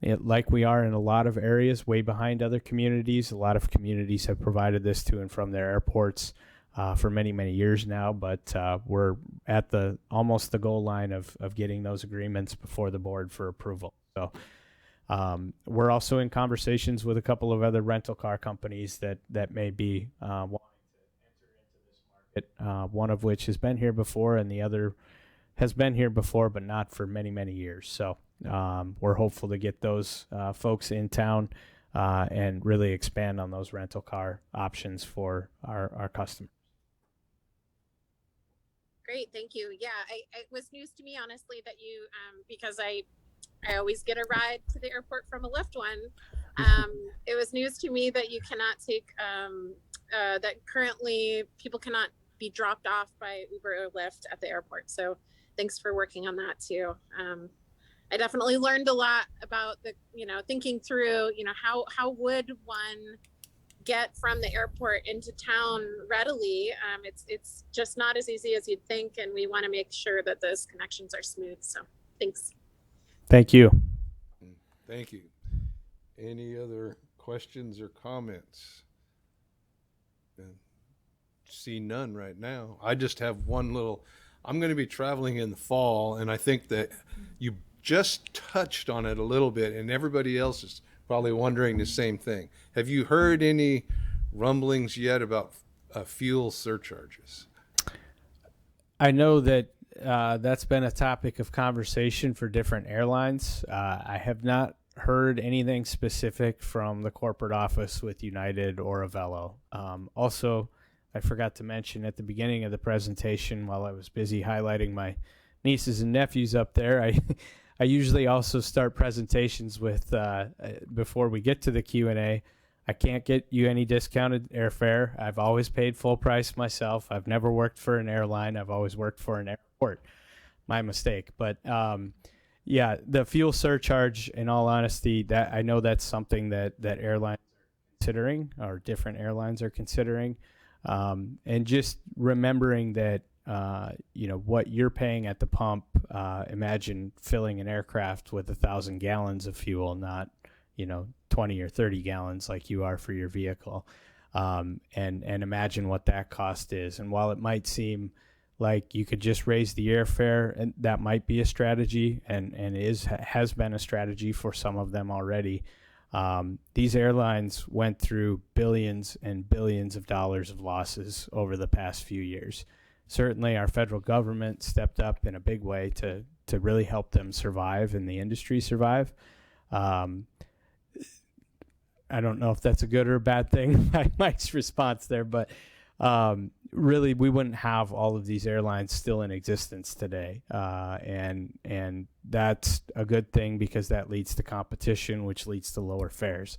Like we are in a lot of areas, way behind other communities. A lot of communities have provided this to and from their airports for many, many years now, but we're at almost the goal line of getting those agreements before the board for approval. So we're also in conversations with a couple of other rental car companies that may be wanting to enter into this market, one of which has been here before and the other has been here before, but not for many, many years. So we're hopeful to get those folks in town and really expand on those rental car options for our customers. Great, thank you. Yeah, it was news to me, honestly, that you, because I always get a ride to the airport from a Lyft one. It was news to me that you cannot take, that currently people cannot be dropped off by Uber or Lyft at the airport. So thanks for working on that too. I definitely learned a lot about thinking through, how would one get from the airport into town readily. It's just not as easy as you'd think, and we want to make sure that those connections are smooth. So thanks. Thank you. Thank you. Any other questions or comments? See none right now. I just have one I'm going to be traveling in the fall, and I think that you just touched on it a little bit, and everybody else is probably wondering the same thing. Have you heard any rumblings yet about fuel surcharges? I know that that's been a topic of conversation for different airlines. I have not heard anything specific from the corporate office with United or Avello. Also, I forgot to mention at the beginning of the presentation, while I was busy highlighting my nieces and nephews up there, I usually also start presentations with, before we get to the Q&A, I can't get you any discounted airfare. I've always paid full price myself. I've never worked for an airline. I've always worked for an airport. My mistake. But yeah, the fuel surcharge, in all honesty, that I know that's something that airlines are considering, or different airlines are considering. And just remembering that, what you're paying at the pump, imagine filling an aircraft with 1,000 gallons of fuel, not, 20 or 30 gallons like you are for your vehicle. And imagine what that cost is. And while it might seem like you could just raise the airfare, and that might be a strategy, and has been a strategy for some of them already. These airlines went through billions and billions of dollars of losses over the past few years. certainly our federal government stepped up in a big way to really help them survive and the industry survive. I don't know if that's a good or a bad thing, Mike's response there, but really we wouldn't have all of these airlines still in existence today. And that's a good thing because that leads to competition, which leads to lower fares.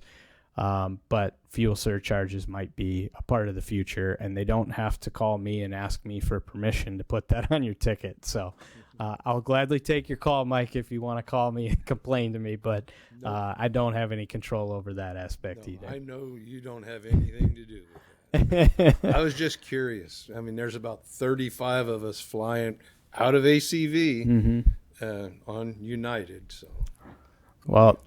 But fuel surcharges might be a part of the future, and they don't have to call me and ask me for permission to put that on your ticket. So I'll gladly take your call, Mike, if you want to call me and complain to me, but I don't have any control over that aspect either. I know you don't have anything to do with that. I was just curious. I mean, there's about 35 of us flying out of ACV on United, so. Well,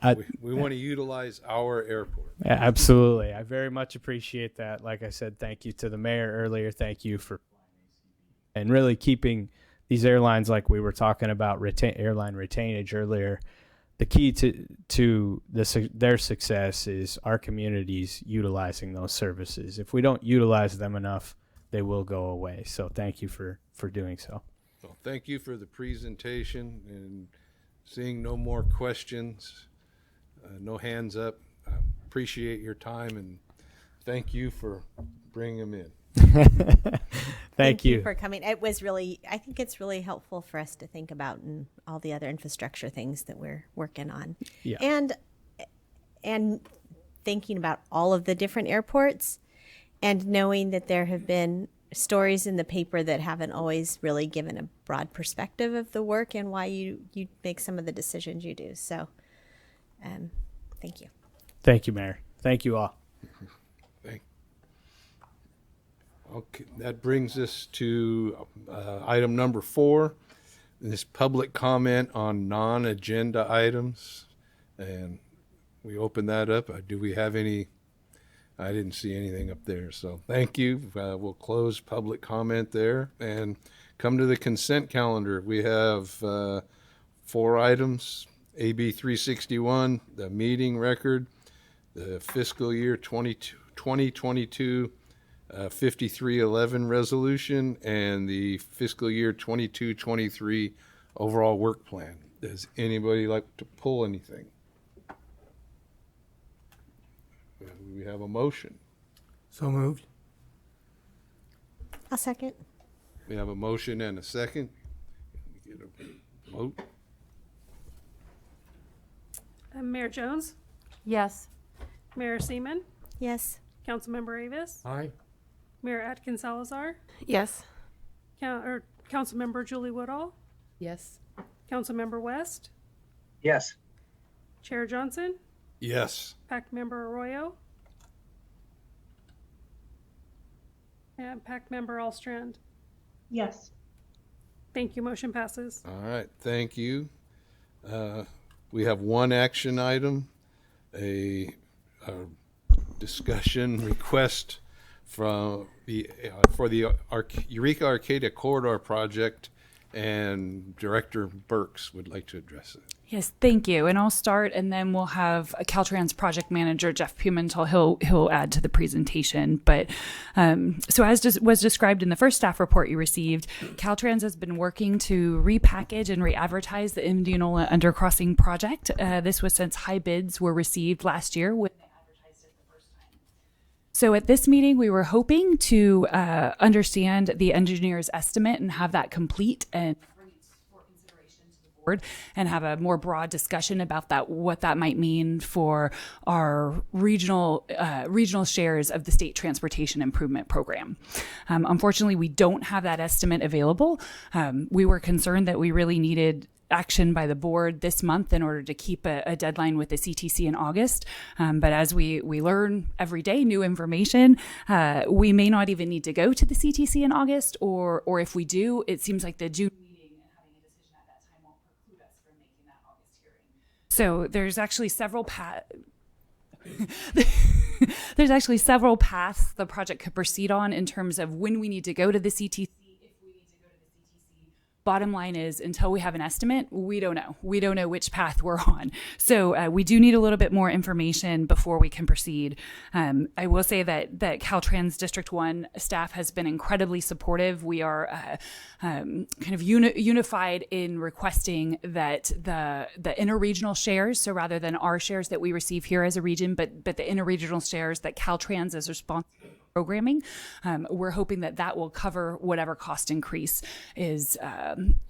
we want to utilize our airport. Yeah, absolutely. I very much appreciate that. Like I said, thank you to the mayor earlier. Thank you for and really keeping these airlines, like we were talking about airline retainage earlier. The key to their success is our communities utilizing those services. If we don't utilize them enough, they will go away. So thank you for doing so. Well, thank you for the presentation, and seeing no more questions, no hands up. I appreciate your time, and thank you for bringing them in. Thank you for coming. It was really, I think it's really helpful for us to think about and all the other infrastructure things that we're working on. Yeah. And thinking about all of the different airports and knowing that there have been stories in the paper that haven't always really given a broad perspective of the work and why you make some of the decisions you do. So thank you. Thank you, Mayor. Thank you all. Okay, that brings us to item number 4, this public comment on non-agenda items. And we open that up. Do we have any? I didn't see anything up there, so thank you. We'll close public comment there and come to the consent calendar. We have 4 items: AB 361, the meeting record, the fiscal year 2022 5311 resolution, and the fiscal year 22-23 overall work plan. Does anybody like to pull anything? We have a motion. So moved. I'll second. We have a motion and a second. Can we get a vote? Mayor Jones, Yes. Mayor Seaman, Yes. Councilmember Avis, Aye. Mayor Atkins Salazar, Yes. Councilmember Julie Woodall, Yes. Councilmember West, Yes. Chair Johnson, Yes. Pact Member Arroyo, and Pact Member Allstrand. Yes. Thank you. Motion passes. All right, thank you. We have one action item, a discussion request for the Eureka Arcadia Corridor project, and Director Burks would like to address it. Yes, thank you. And I'll start, and then we'll have a Caltrans project manager, Jeff Pimentel. He'll add to the presentation. But so as was described in the first staff report you received, Caltrans has been working to repackage and re-advertise the Indianola Undercrossing project. This was since high bids were received last year when they advertised it the first time. So at this meeting, we were hoping to understand the engineer's estimate and have that complete and bring it for consideration to the board and have a more broad discussion about that, what that might mean for our regional shares of the state transportation improvement program. Unfortunately, we don't have that estimate available. We were concerned that we really needed action by the board this month in order to keep a deadline with the CTC in August. But as we learn every day new information, we may not even need to go to the CTC in August, or if we do, it seems like the June meeting and having a decision at that time won't preclude us from making that August hearing. So there's actually several paths the project could proceed on in terms of when we need to go to the CTC, if we need to go to the CTC bottom line is, until we have an estimate, we don't know. We don't know which path we're on. So we do need a little bit more information before we can proceed. I will say that Caltrans District 1 staff has been incredibly supportive. We are kind of unified in requesting that the interregional shares, so rather than our shares that we receive here as a region, but the interregional shares that Caltrans is responsible for programming, we're hoping that will cover whatever cost increase is,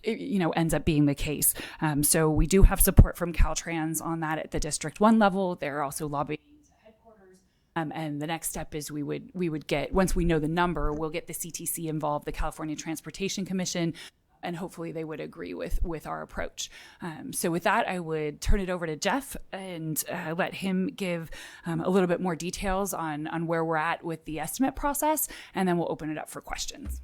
ends up being the case. So we do have support from Caltrans on that at the District 1 level. They're also lobbying to headquarters. And the next step is we would get, once we know the number, we'll get the CTC involved, the California Transportation Commission, and hopefully they would agree with our approach. So with that, I would turn it over to Jeff and let him give a little bit more details on where we're at with the estimate process, and then we'll open it up for questions.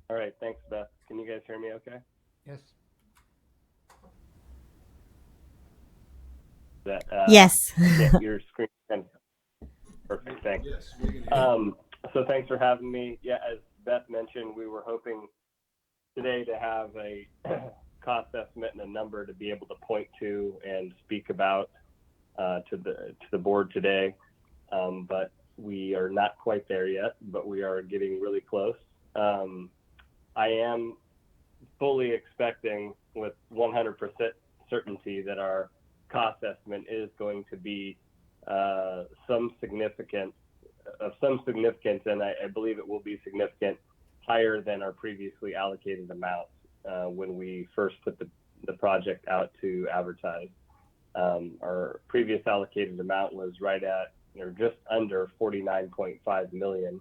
All right, thanks, Beth. Can you guys hear me okay? Yes. Yes. Your screen. Perfect, thanks. Yes, we can hear. So thanks for having me. Yeah, as Beth mentioned, we were hoping today to have a cost estimate and a number to be able to point to and speak about to the board today. But we are not quite there yet, but we are getting really close. I am fully expecting with 100% certainty that our cost estimate is going to be of some significance, and I believe it will be significant, higher than our previously allocated amounts when we first put the project out to advertise. Our previous allocated amount was right at, or just under, 49.5 million.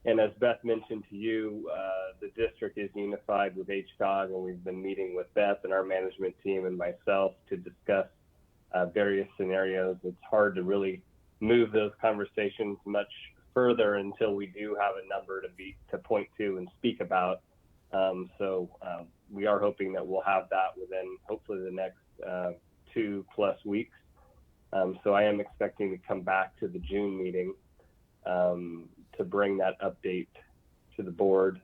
And as Beth mentioned to you, the district is unified with HCOG, and we've been meeting with Beth and our management team and myself to discuss various scenarios. It's hard to really move those conversations much further until we do have a number to point to and speak about. So we are hoping that we'll have that within hopefully the next 2+ weeks. So I am expecting to come back to the June meeting to bring that update to the board.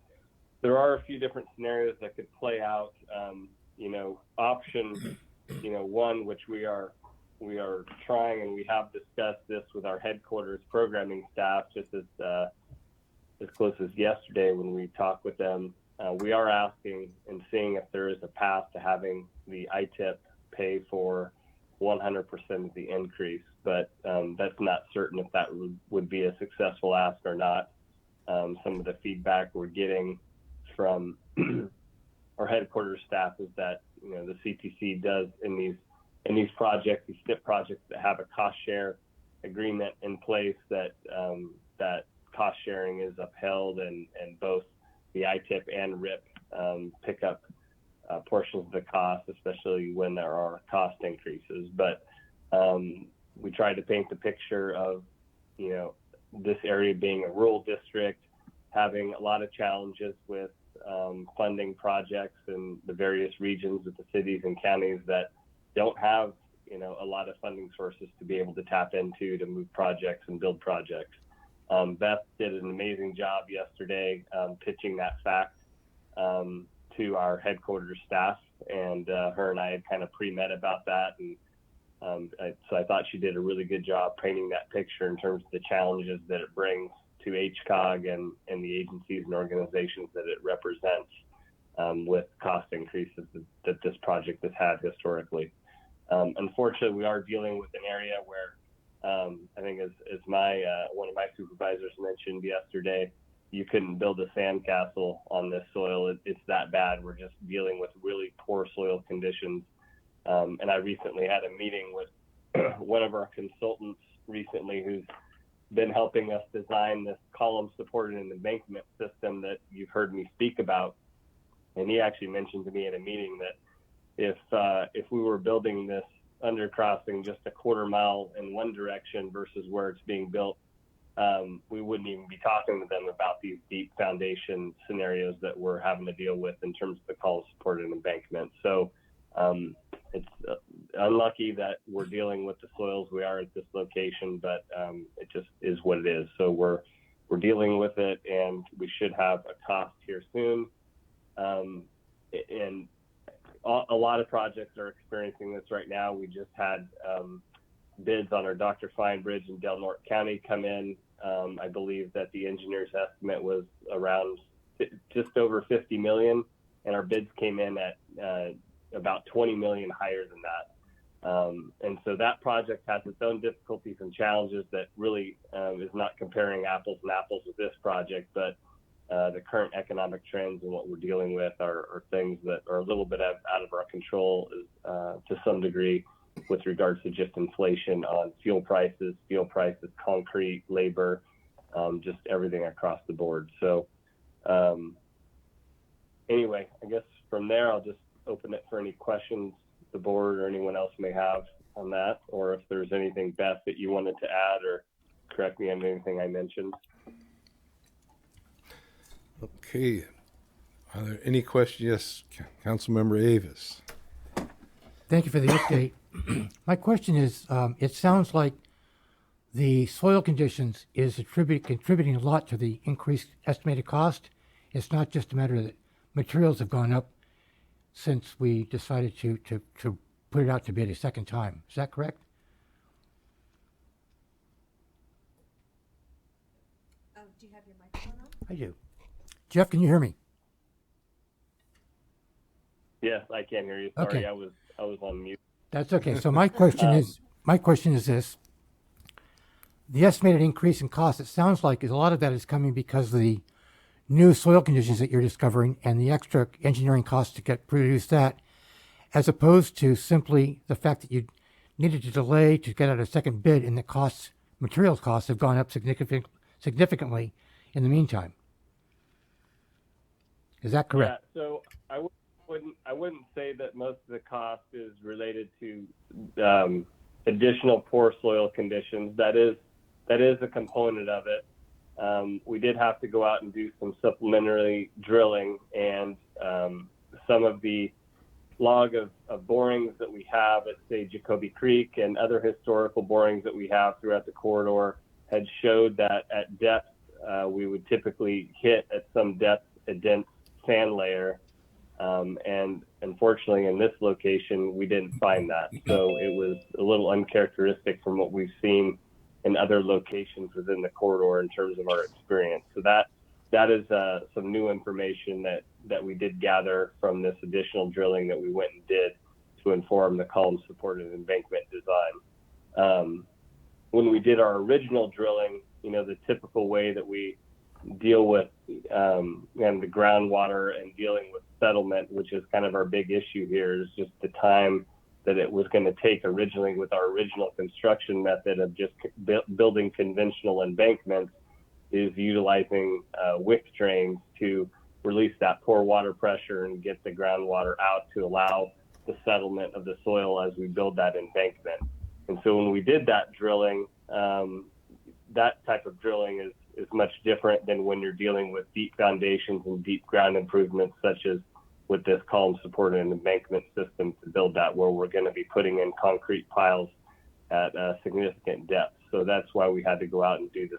There are a few different scenarios that could play out. Option, one, which we are trying, and we have discussed this with our headquarters programming staff just as close as yesterday when we talked with them. We are asking and seeing if there is a path to having the ITIP pay for 100% of the increase, but that's not certain if that would be a successful ask or not. Some of the feedback we're getting from our headquarters staff is that the CTC does in these projects, these STIP projects that have a cost share agreement in place, that that cost sharing is upheld, and both the ITIP and RIP pick up portions of the cost, especially when there are cost increases. But we tried to paint the picture of this area being a rural district, having a lot of challenges with funding projects in the various regions of the cities and counties that don't have a lot of funding sources to be able to tap into to move projects and build projects. Beth did an amazing job yesterday pitching that fact to our headquarters staff, and her and I had kind of pre-met about that, and so I thought she did a really good job painting that picture in terms of the challenges that it brings to HCOG and the agencies and organizations that it represents with cost increases that this project has had historically. Unfortunately, we are dealing with an area where I think as one of my supervisors mentioned yesterday, you couldn't build a sandcastle on this soil. It's that bad. We're just dealing with really poor soil conditions. And I recently had a meeting with one of our consultants recently who's been helping us design this column supported an embankment system that you've heard me speak about. And he actually mentioned to me in a meeting that if we were building this undercrossing just a quarter mile in one direction versus where it's being built, we wouldn't even be talking to them about these deep foundation scenarios that we're having to deal with in terms of the column supported embankment. So it's unlucky that we're dealing with the soils we are at this location, but it just is what it is. So we're we're dealing with it, and we should have a cost here soon. And a lot of projects are experiencing this right now. We just had bids on our Dr. Fine Bridge in Del Norte County come in. I believe that the engineer's estimate was around just over 50 million, and our bids came in at about 20 million higher than that. And so that project has its own difficulties and challenges that really is not comparing apples and apples with this project, but the current economic trends and what we're dealing with are things that are a little bit out of our control to some degree, with regards to just inflation on fuel prices, concrete, labor, just everything across the board. So anyway, I guess from there, I'll just open it for any questions the board or anyone else may have on that, or if there's anything, Beth, that you wanted to add or correct me on anything I mentioned. Okay. Are there any questions? Yes, Councilmember Avis. Thank you for the update. My question is, it sounds like the soil conditions is contributing a lot to the increased estimated cost. It's not just a matter that materials have gone up since we decided to put it out to bid a second time. Is that correct? Do you have your microphone on? I do. Jeff, can you hear me? Yes, I can hear you. Sorry, Okay. I was on mute. That's okay. So my question is this: the estimated increase in cost, it sounds like a lot of that is coming because of the new soil conditions that you're discovering and the extra engineering costs to produce that, as opposed to simply the fact that you needed to delay to get out a second bid, and the materials costs have gone up significantly in the meantime. Is that correct? Yeah, so I wouldn't say that most of the cost is related to additional poor soil conditions. That is a component of it. We did have to go out and do some supplementary drilling, and some of the log of borings that we have at, say, Jacoby Creek and other historical borings that we have throughout the corridor had showed that at depth we would typically hit at some depth a dense sand layer. And unfortunately, in this location, we didn't find that. So it was a little uncharacteristic from what we've seen in other locations within the corridor in terms of our experience. So that is some new information that we did gather from this additional drilling that we went and did to inform the column-supported embankment design. When we did our original drilling, the typical way that we deal with and the groundwater and dealing with settlement, which is kind of our big issue here, is just the time that it was going to take originally with our original construction method of just building conventional embankments, is utilizing wick drains to release that poor water pressure and get the groundwater out to allow the settlement of the soil as we build that embankment. And so when we did that drilling, that type of drilling is much different than when you're dealing with deep foundations and deep ground improvements, such as with this column supported embankment system to build that, where we're going to be putting in concrete piles at a significant depth. So that's why we had to go out and do the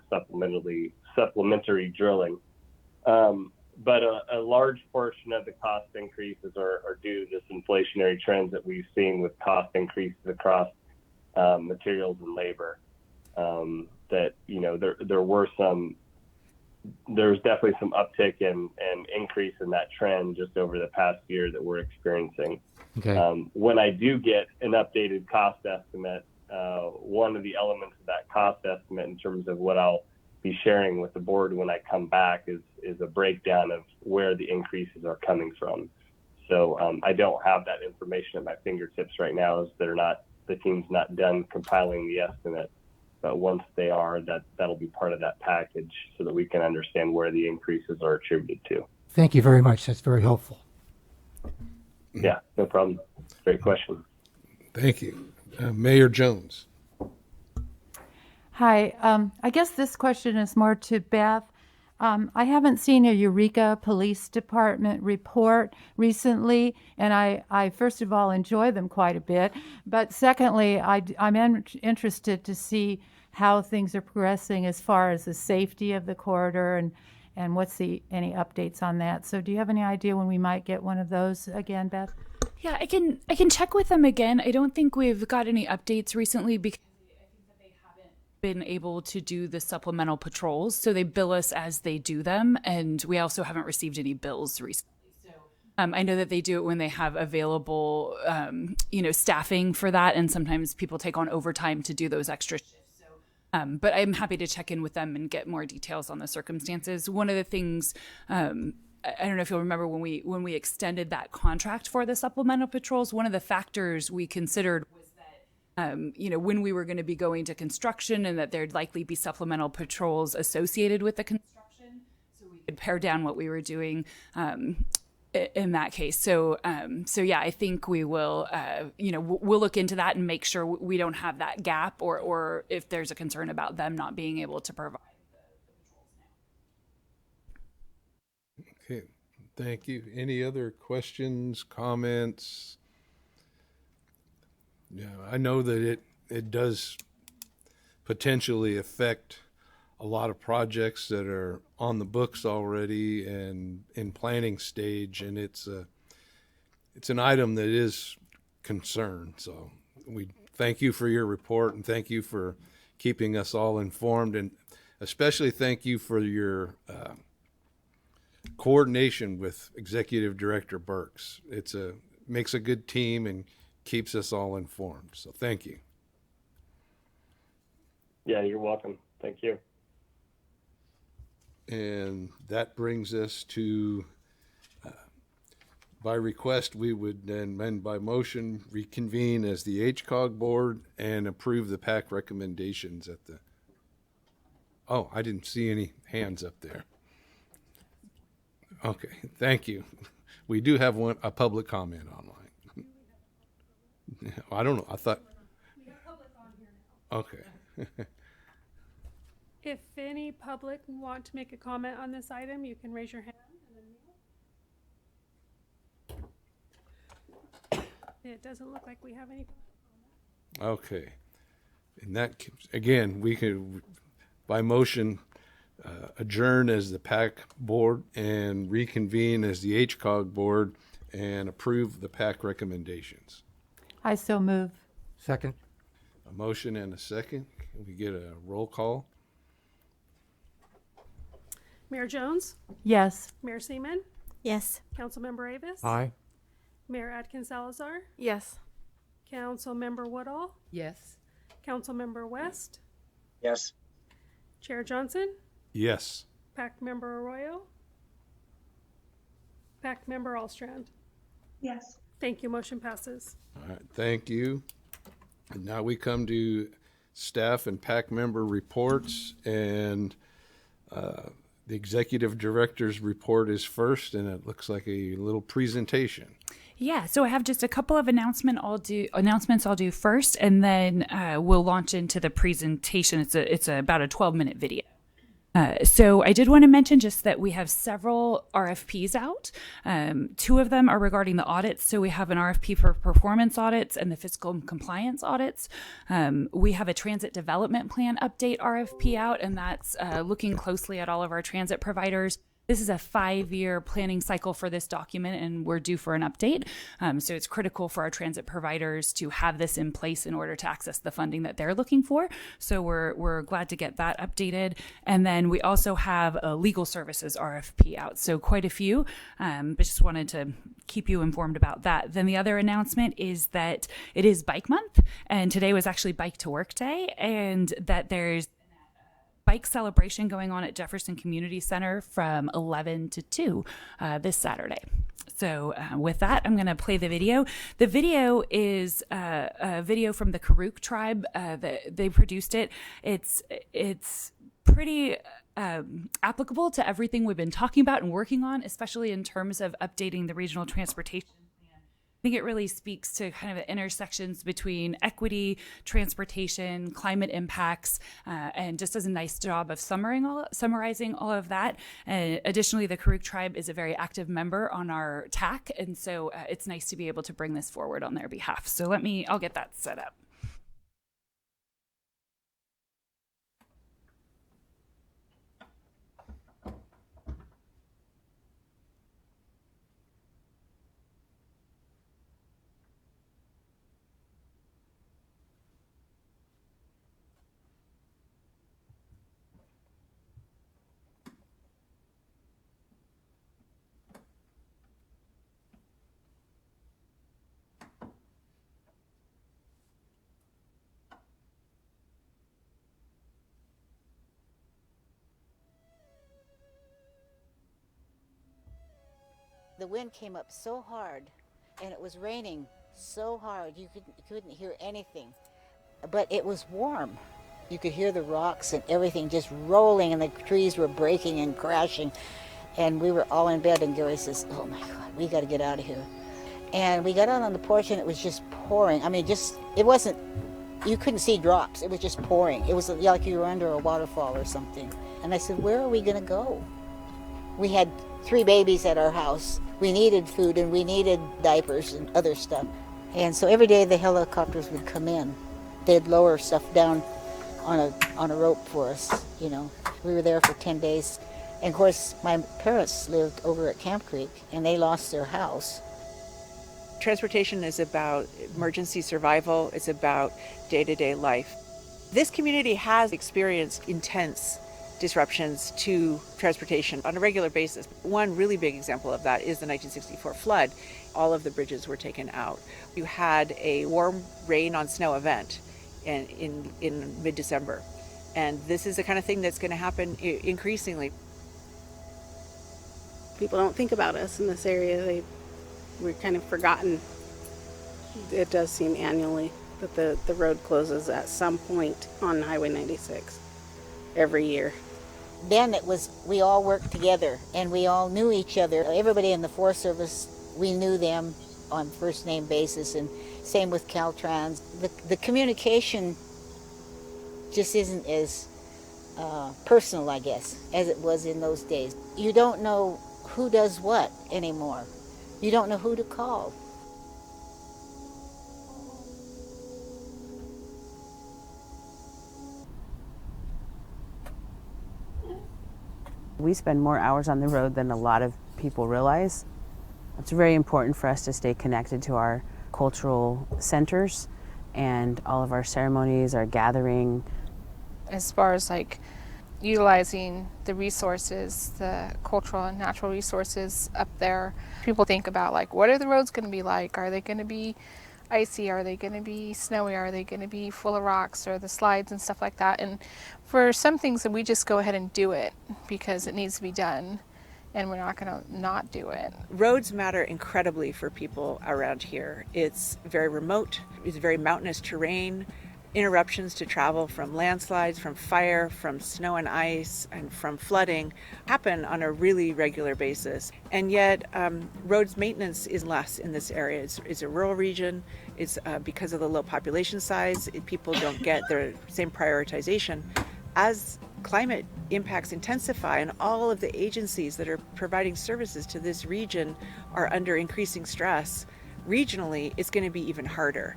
supplementary drilling. But a large portion of the cost increases are due to this inflationary trends that we've seen with cost increases across materials and labor. That there's definitely some uptick and increase in that trend just over the past year that we're experiencing. Okay. When I do get an updated cost estimate, one of the elements of that cost estimate in terms of what I'll be sharing with the board when I come back is a breakdown of where the increases are coming from. So I don't have that information at my fingertips right now, as the team's not done compiling the estimate. But once they are, that'll be part of that package so that we can understand where the increases are attributed to. Thank you very much. That's very helpful. Yeah, no problem. Great question. Thank you. Mayor Jones. Hi. I guess this question is more to Beth. I haven't seen a Eureka Police Department report recently, and I first of all enjoy them quite a bit. But secondly, I'm interested to see how things are progressing as far as the safety of the corridor and what's any updates on that. So do you have any idea when we might get one of those again, Beth? Yeah, I can check with them again. I don't think we've got any updates recently because I think that they haven't been able to do the supplemental patrols. So they bill us as they do them, and we also haven't received any bills recently. So I know that they do it when they have available, staffing for that, and sometimes people take on overtime to do those extra shifts. But I'm happy to check in with them and get more details on the circumstances. One of the things, I don't know if you'll remember when we extended that contract for the supplemental patrols, one of the factors we considered was that, when we were going to be going to construction and that there'd likely be supplemental patrols associated with the construction, so we could pare down what we were doing in that case. So yeah, I think we will, we'll look into that and make sure we don't have that gap or if there's a concern about them not being able to provide the patrols now. Okay, thank you. Any other questions, comments? Yeah, I know that it does potentially affect a lot of projects that are on the books already and in planning stage, and it's an item that is concerned. So we thank you for your report and thank you for keeping us all informed, and especially thank you for your coordination with Executive Director Burks. Makes a good team and keeps us all informed. So thank you. Yeah, you're welcome. Thank you. And that brings us to, by request, we would then amend by motion, reconvene as the HCOG board and approve the PAC recommendations at the, oh, I didn't see any hands up there. Okay, thank you. We do have a public comment online. I don't know, I thought. We have public on here now. Okay. If any public want to make a comment on this item, you can raise your hand and then it doesn't look like we have any. Okay. And that, again, we could, by motion, adjourn as the PAC board and reconvene as the HCOG board and approve the PAC recommendations. I so move. Second. A motion and a second. Can we get a roll call? Mayor Jones, Yes. Mayor Seaman, Yes. Councilmember Avis, Aye. Mayor Atkins Salazar, Yes. Councilmember Woodall, Yes. Councilmember West, Yes. Chair Johnson, Yes. PAC Member Arroyo, PAC Member Allstrand. Yes. Thank you. Motion passes. All right, thank you. And now we come to staff and PAC member reports, and the executive director's report is first, and it looks like a little presentation. Yeah, so I have just a couple of announcements I'll do first, and then we'll launch into the presentation. It's about a 12-minute video. So I did want to mention just that we have several RFPs out. 2 of them are regarding the audits. So we have an RFP for performance audits and the fiscal compliance audits. We have a transit development plan update RFP out, and that's looking closely at all of our transit providers. This is a 5-year planning cycle for this document, and we're due for an update. So it's critical for our transit providers to have this in place in order to access the funding that they're looking for. So we're glad to get that updated. And then we also have a legal services RFP out. So quite a few, but just wanted to keep you informed about that. Then the other announcement is that it is Bike Month, and today was actually Bike to Work Day, and that there's bike celebration going on at Jefferson Community Center from 11 to 2 this Saturday. So with that, I'm going to play the video. The video is a video from the Karuk tribe. They produced it. It's pretty applicable to everything we've been talking about and working on, especially in terms of updating the regional transportation. I think it really speaks to kind of the intersections between equity, transportation, climate impacts, and just does a nice job of summarizing all of that. Additionally, the Karuk tribe is a very active member on our TAC, and so it's nice to be able to bring this forward on their behalf. So I'll get that set up. The wind came up so hard, and it was raining so hard you couldn't hear anything. But it was warm. You could hear the rocks and everything just rolling, and the trees were breaking and crashing. And we were all in bed, and Gary says, "Oh my God, we got to get out of here." And we got out on the porch, and it was just pouring. I mean, it wasn't, you couldn't see drops. It was just pouring. It was like you were under a waterfall or something. And I said, "Where are we going to go?" We had 3 babies at our house. We needed food, and we needed diapers and other stuff. And so every day the helicopters would come in. They'd lower stuff down on a rope for us, you know. We were there for 10 days. And of course, my parents lived over at Camp Creek, and they lost their house. Transportation is about emergency survival. It's about day-to-day life. This community has experienced intense disruptions to transportation on a regular basis. One really big example of that is the 1964 flood. All of the bridges were taken out. You had a warm rain on snow event in mid-December. And this is the kind of thing that's going to happen increasingly. People don't think about us in this area. We're kind of forgotten. It does seem annually that the road closes at some point on Highway 96 every year. Then we all worked together, and we all knew each other. Everybody in the Forest Service, we knew them on first name basis, and same with Caltrans. The communication just isn't as personal, I guess, as it was in those days. You don't know who does what anymore. You don't know who to call. We spend more hours on the road than a lot of people realize. It's very important for us to stay connected to our cultural centers and all of our ceremonies, our gathering. As far as like utilizing the resources, the cultural and natural resources up there, people think about like, what are the roads going to be like? Are they going to be icy? Are they going to be snowy? Are they going to be full of rocks, or the slides and stuff like that? And for some things that we just go ahead and do it because it needs to be done, and we're not going to not do it. Roads matter incredibly for people around here. It's very remote, it's very mountainous terrain. Interruptions to travel from landslides, from fire, from snow and ice, and from flooding happen on a really regular basis. And yet, roads maintenance is less in this area. It's a rural region. It's because of the low population size, people don't get the same prioritization. As climate impacts intensify and all of the agencies that are providing services to this region are under increasing stress, regionally, it's going to be even harder.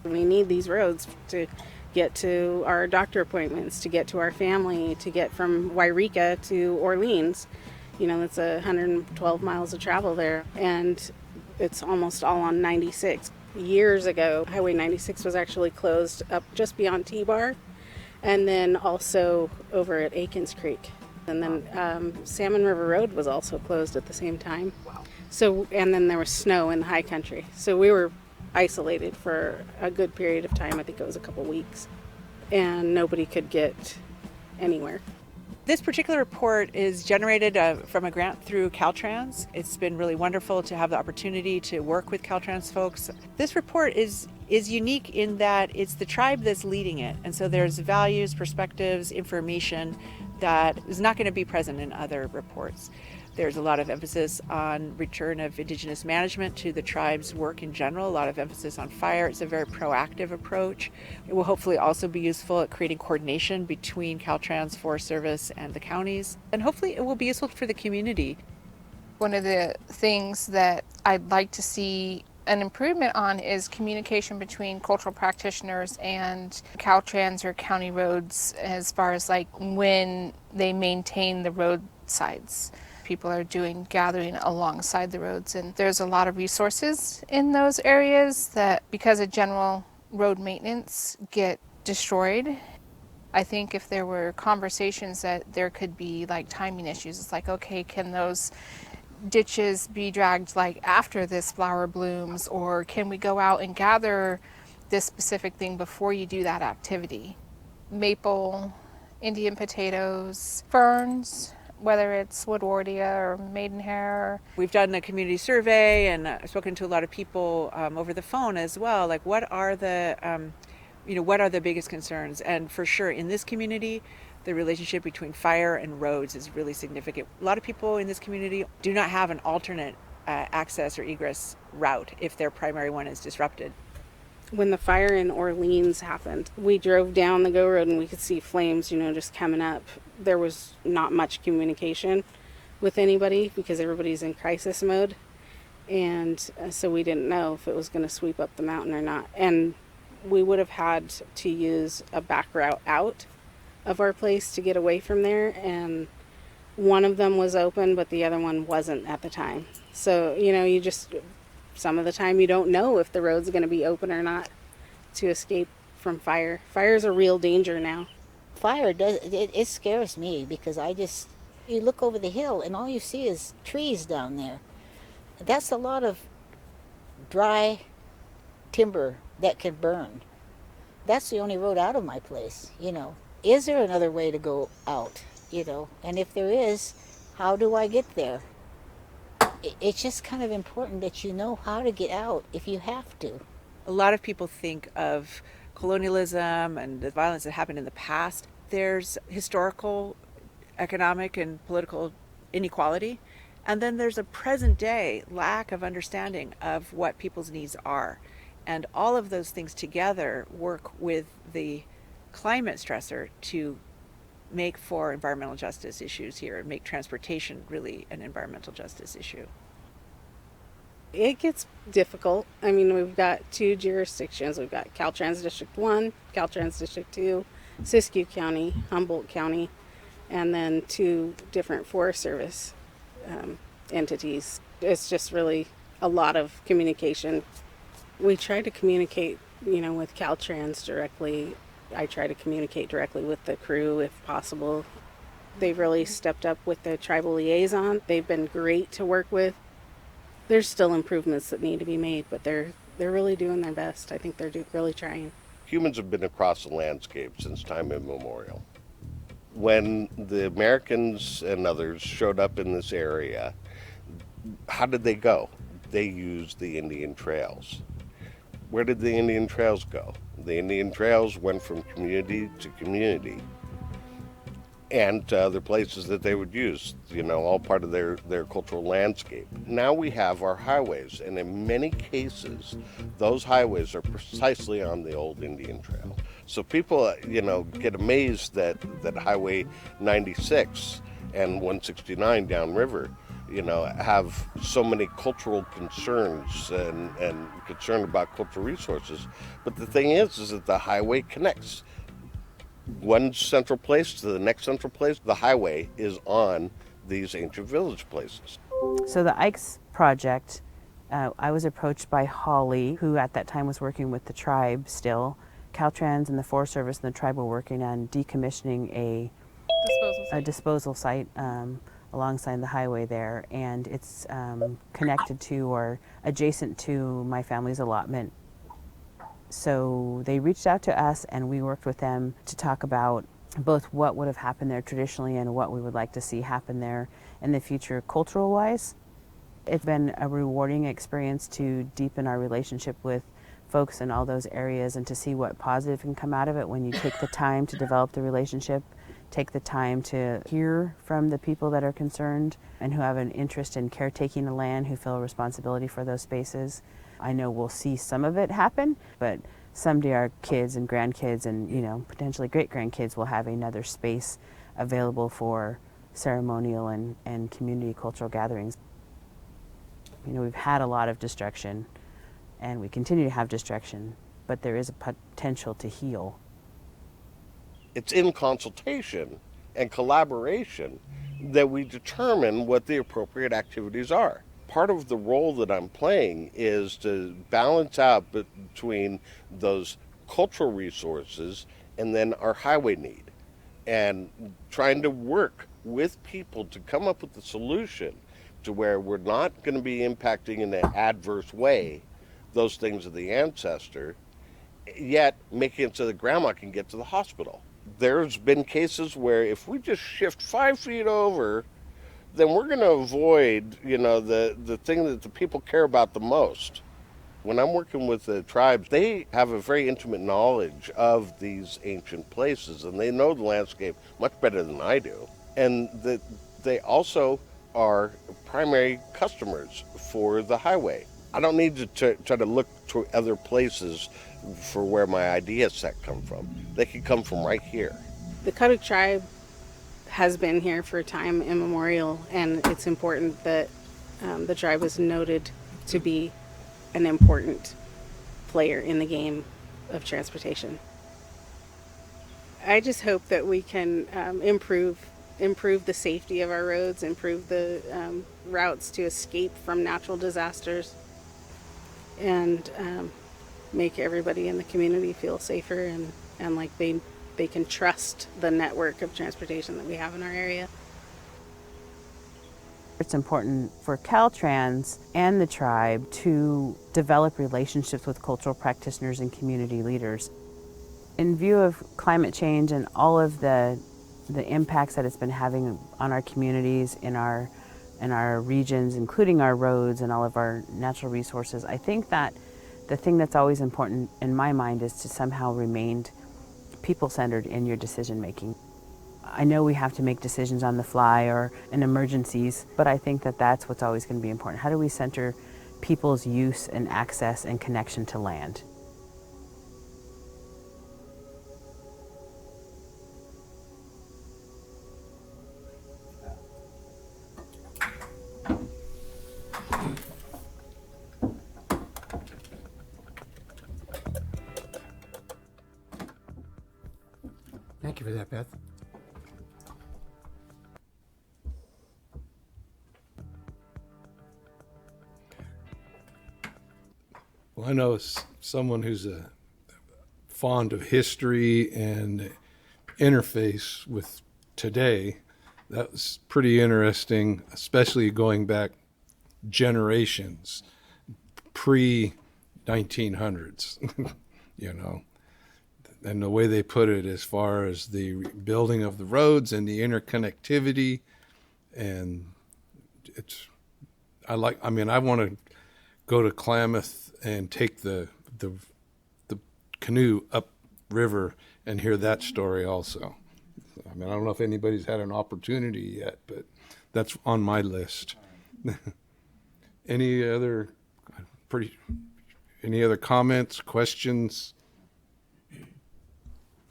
We need these roads to get to our doctor appointments, to get to our family, to get from Wairika to Orleans. You know, it's 112 miles of travel there, and it's almost all on 96. Years ago, Highway 96 was actually closed up just beyond T-Bar, and then also over at Aikens Creek. And then Salmon River Road was also closed at the same time. So, and then there was snow in the high country. So we were isolated for a good period of time. I think it was a couple weeks, and nobody could get anywhere. This particular report is generated from a grant through Caltrans. It's been really wonderful to have the opportunity to work with Caltrans folks. This report is unique in that it's the tribe that's leading it, and so there's values, perspectives, information that is not going to be present in other reports. There's a lot of emphasis on return of Indigenous management to the tribe's work in general, a lot of emphasis on fire. It's a very proactive approach. It will hopefully also be useful at creating coordination between Caltrans, Forest Service, and the counties. And hopefully it will be useful for the community. One of the things that I'd like to see an improvement on is communication between cultural practitioners and Caltrans or county roads, as far as like when they maintain the roadsides. People are doing gathering alongside the roads, and there's a lot of resources in those areas that, because of general road maintenance, get destroyed. I think if there were conversations that there could be like timing issues, it's like, okay, can those ditches be dragged like after this flower blooms, or can we go out and gather this specific thing before you do that activity? Maple, Indian potatoes, ferns, whether it's Woodwardia or Maidenhair. We've done a community survey and spoken to a lot of people over the phone as well. Like, what are the, what are the biggest concerns? And for sure, in this community, the relationship between fire and roads is really significant. A lot of people in this community do not have an alternate access or egress route if their primary one is disrupted. When the fire in Orleans happened, we drove down the GO road and we could see flames, just coming up. There was not much communication with anybody because everybody's in crisis mode. And so we didn't know if it was going to sweep up the mountain or not. And we would have had to use a back route out of our place to get away from there. And one of them was open, but the other one wasn't at the time. So, you just... some of the time you don't know if the road's going to be open or not to escape from fire. Fire's a real danger now. Fire it scares me because you look over the hill and all you see is trees down there. That's a lot of dry timber that can burn. That's the only road out of my place, Is there another way to go out, And if there is, how do I get there? It's just kind of important that you know how to get out if you have to. A lot of people think of colonialism and the violence that happened in the past. There's historical, economic, and political inequality. And then there's a present day lack of understanding of what people's needs are. And all of those things together work with the climate stressor to make for environmental justice issues here and make transportation really an environmental justice issue. It gets difficult. I mean, we've got two jurisdictions. We've got Caltrans District 1, Caltrans District 2, Siskiyou County, Humboldt County, and then two different Forest Service entities. It's just really a lot of communication. We try to communicate, with Caltrans directly. I try to communicate directly with the crew if possible. They've really stepped up with the tribal liaison. They've been great to work with. There's still improvements that need to be made, but they're really doing their best. I think they're really trying. Humans have been across the landscape since time immemorial. When the Americans and others showed up in this area, how did they go? They used the Indian trails. Where did the Indian trails go? The Indian trails went from community to community and to other places that they would use, all part of their cultural landscape. Now we have our highways, and in many cases, those highways are precisely on the old Indian trail. So people, get amazed that Highway 96 and 169 downriver, have so many cultural concerns and concern about cultural resources. But the thing is that the highway connects one central place to the next central place. The highway is on these ancient village places. So the Ikes project, I was approached by Holly, who at that time was working with the tribe still. Caltrans and the Forest Service and the tribe were working on decommissioning a disposal site alongside the highway there, and it's connected to or adjacent to my family's allotment. So they reached out to us and we worked with them to talk about both what would have happened there traditionally and what we would like to see happen there in the future cultural wise. It's been a rewarding experience to deepen our relationship with folks in all those areas and to see what positive can come out of it when you take the time to develop the relationship, take the time to hear from the people that are concerned and who have an interest in caretaking the land, who feel a responsibility for those spaces. I know we'll see some of it happen, but someday our kids and grandkids and potentially great-grandkids will have another space available for ceremonial and community cultural gatherings. We've had a lot of destruction and we continue to have destruction, but there is a potential to heal. It's in consultation and collaboration that we determine what the appropriate activities are. Part of the role that I'm playing is to balance out between those cultural resources and then our highway need, and trying to work with people to come up with a solution to where we're not going to be impacting in an adverse way those things of the ancestor, yet making it so that grandma can get to the hospital. there's been cases where if we just shift 5 feet over, then we're going to avoid, the thing that the people care about the most. When I'm working with the tribes, they have a very intimate knowledge of these ancient places, and they know the landscape much better than I do. And that they also are primary customers for the highway. I don't need to try to look to other places for where my idea set come from. They can come from right here. The Kuduk tribe has been here for time immemorial, and it's important that the tribe is noted to be an important player in the game of transportation. I just hope that we can improve the safety of our roads, improve the routes to escape from natural disasters, and make everybody in the community feel safer and like they can trust the network of transportation that we have in our area. It's important for Caltrans and the tribe to develop relationships with cultural practitioners and community leaders. In view of climate change and all of the impacts that it's been having on our communities, in our regions, including our roads and all of our natural resources, I think that the thing that's always important in my mind is to somehow remain people-centered in your decision making. I know we have to make decisions on the fly or in emergencies, but I think that that's what's always going to be important. How do we center people's use and access and connection to land? Thank you for that, Beth. Well, I know someone who's fond of history and interface with today. That was pretty interesting, especially going back generations, pre-1900s, And the way they put it as far as the building of the roads and the interconnectivity. And I want to go to Klamath and take the canoe up river and hear that story also. I don't know if anybody's had an opportunity yet, but that's on my list. Any other comments, questions?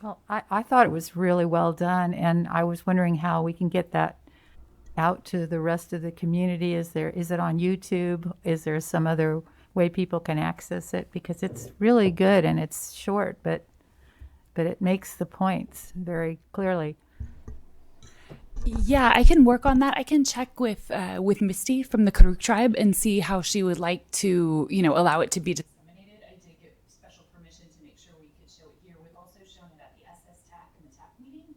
Well, I thought it was really well done, and I was wondering how we can get that out to the rest of the community. Is it on YouTube? Is there some other way people can access it? Because it's really good and it's short, but it makes the points very clearly. Yeah, I can work on that. I can check with Misty from the Karuk tribe and see how she would like to, allow it to be disseminated. I did get special permission to make sure we could show it here. We've also shown it at the SS TAC and the TAC meeting.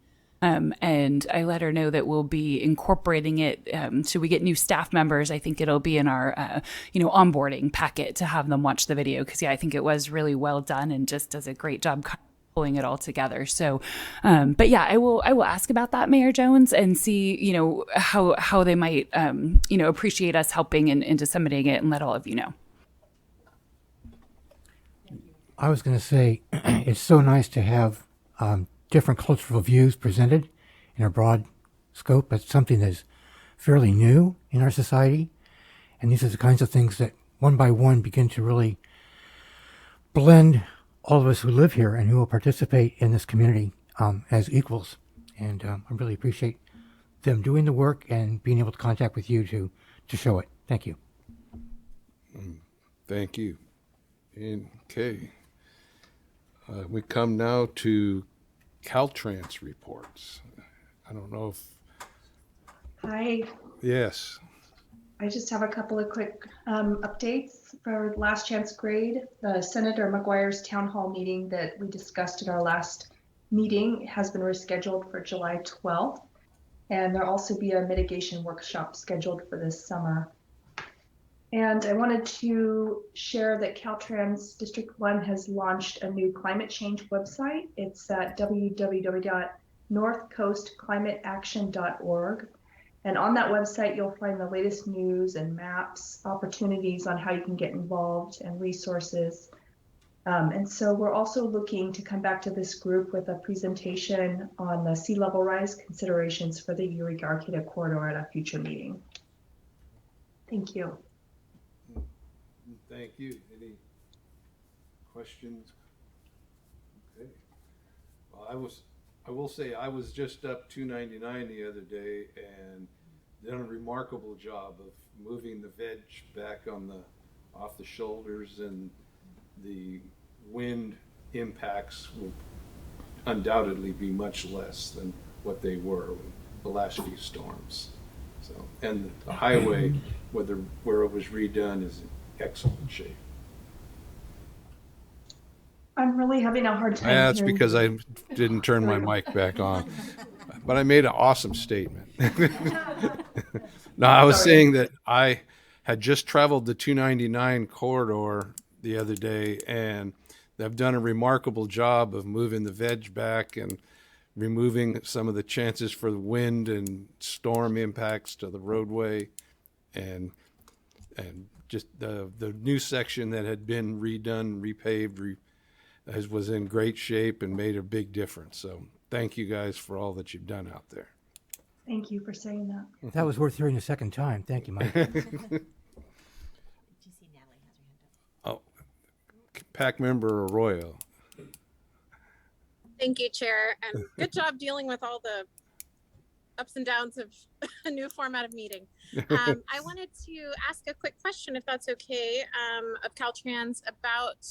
And I let her know that we'll be incorporating it. Should we get new staff members, I think it'll be in our, onboarding packet to have them watch the video. Because, I think it was really well done and just does a great job pulling it all together. So, but yeah, I will ask about that, Mayor Jones, and see, how they might, appreciate us helping and disseminating it and let all of you know. I was going to say, it's so nice to have different cultural views presented in a broad scope. That's something that's fairly new in our society. And these are the kinds of things that one by one begin to really blend all of us who live here and who will participate in this community as equals. And I really appreciate them doing the work and being able to contact with you to show it. Thank you. Thank you. Okay. We come now to Caltrans reports. I don't know if... Hi. Yes. I just have a couple of quick updates for Last Chance Grade. The Senator McGuire's town hall meeting that we discussed at our last meeting has been rescheduled for July 12th. And there'll also be a mitigation workshop scheduled for this summer. And I wanted to share that Caltrans District 1 has launched a new climate change website. It's at www.northcoastclimateaction.org. And on that website, you'll find the latest news and maps, opportunities on how you can get involved, and resources. And so we're also looking to come back to this group with a presentation on the sea level rise considerations for the Eureka-Arcata corridor at a future meeting. Thank you. Thank you. Any questions? Okay. Well, I will say I was just up 299 the other day and done a remarkable job of moving the veg back on off the shoulders, and the wind impacts will undoubtedly be much less than what they were with the last few storms. So, and the highway, where it was redone, is in excellent shape. I'm really having a hard time. That's because I didn't turn my mic back on, but I made an awesome statement. No, I was saying that I had just traveled the 299 corridor the other day, and they've done a remarkable job of moving the veg back and removing some of the chances for the wind and storm impacts to the roadway, and just the new section that had been redone, repaved, was in great shape and made a big difference. So thank you guys for all that you've done out there. Thank you for saying that. That was worth hearing a second time. Thank you, Mike. Oh, PAC member Arroyo. Thank you, Chair, and good job dealing with all the ups and downs of a new format of meeting. I wanted to ask a quick question, if that's okay, of Caltrans about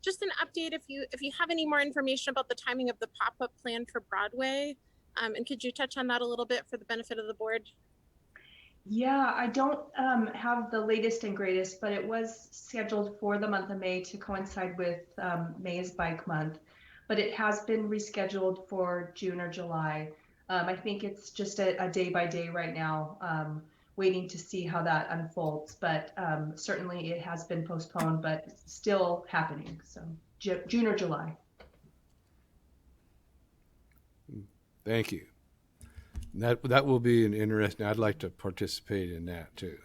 just an update. If you have any more information about the timing of the pop-up plan for Broadway, and could you touch on that a little bit for the benefit of the board? Yeah, I don't have the latest and greatest, but it was scheduled for the month of May to coincide with May's Bike Month, but it has been rescheduled for June or July. I think it's just a day by day right now, waiting to see how that unfolds, but certainly it has been postponed, but still happening. So June or July. Thank you. That will be an interesting. I'd like to participate in that too.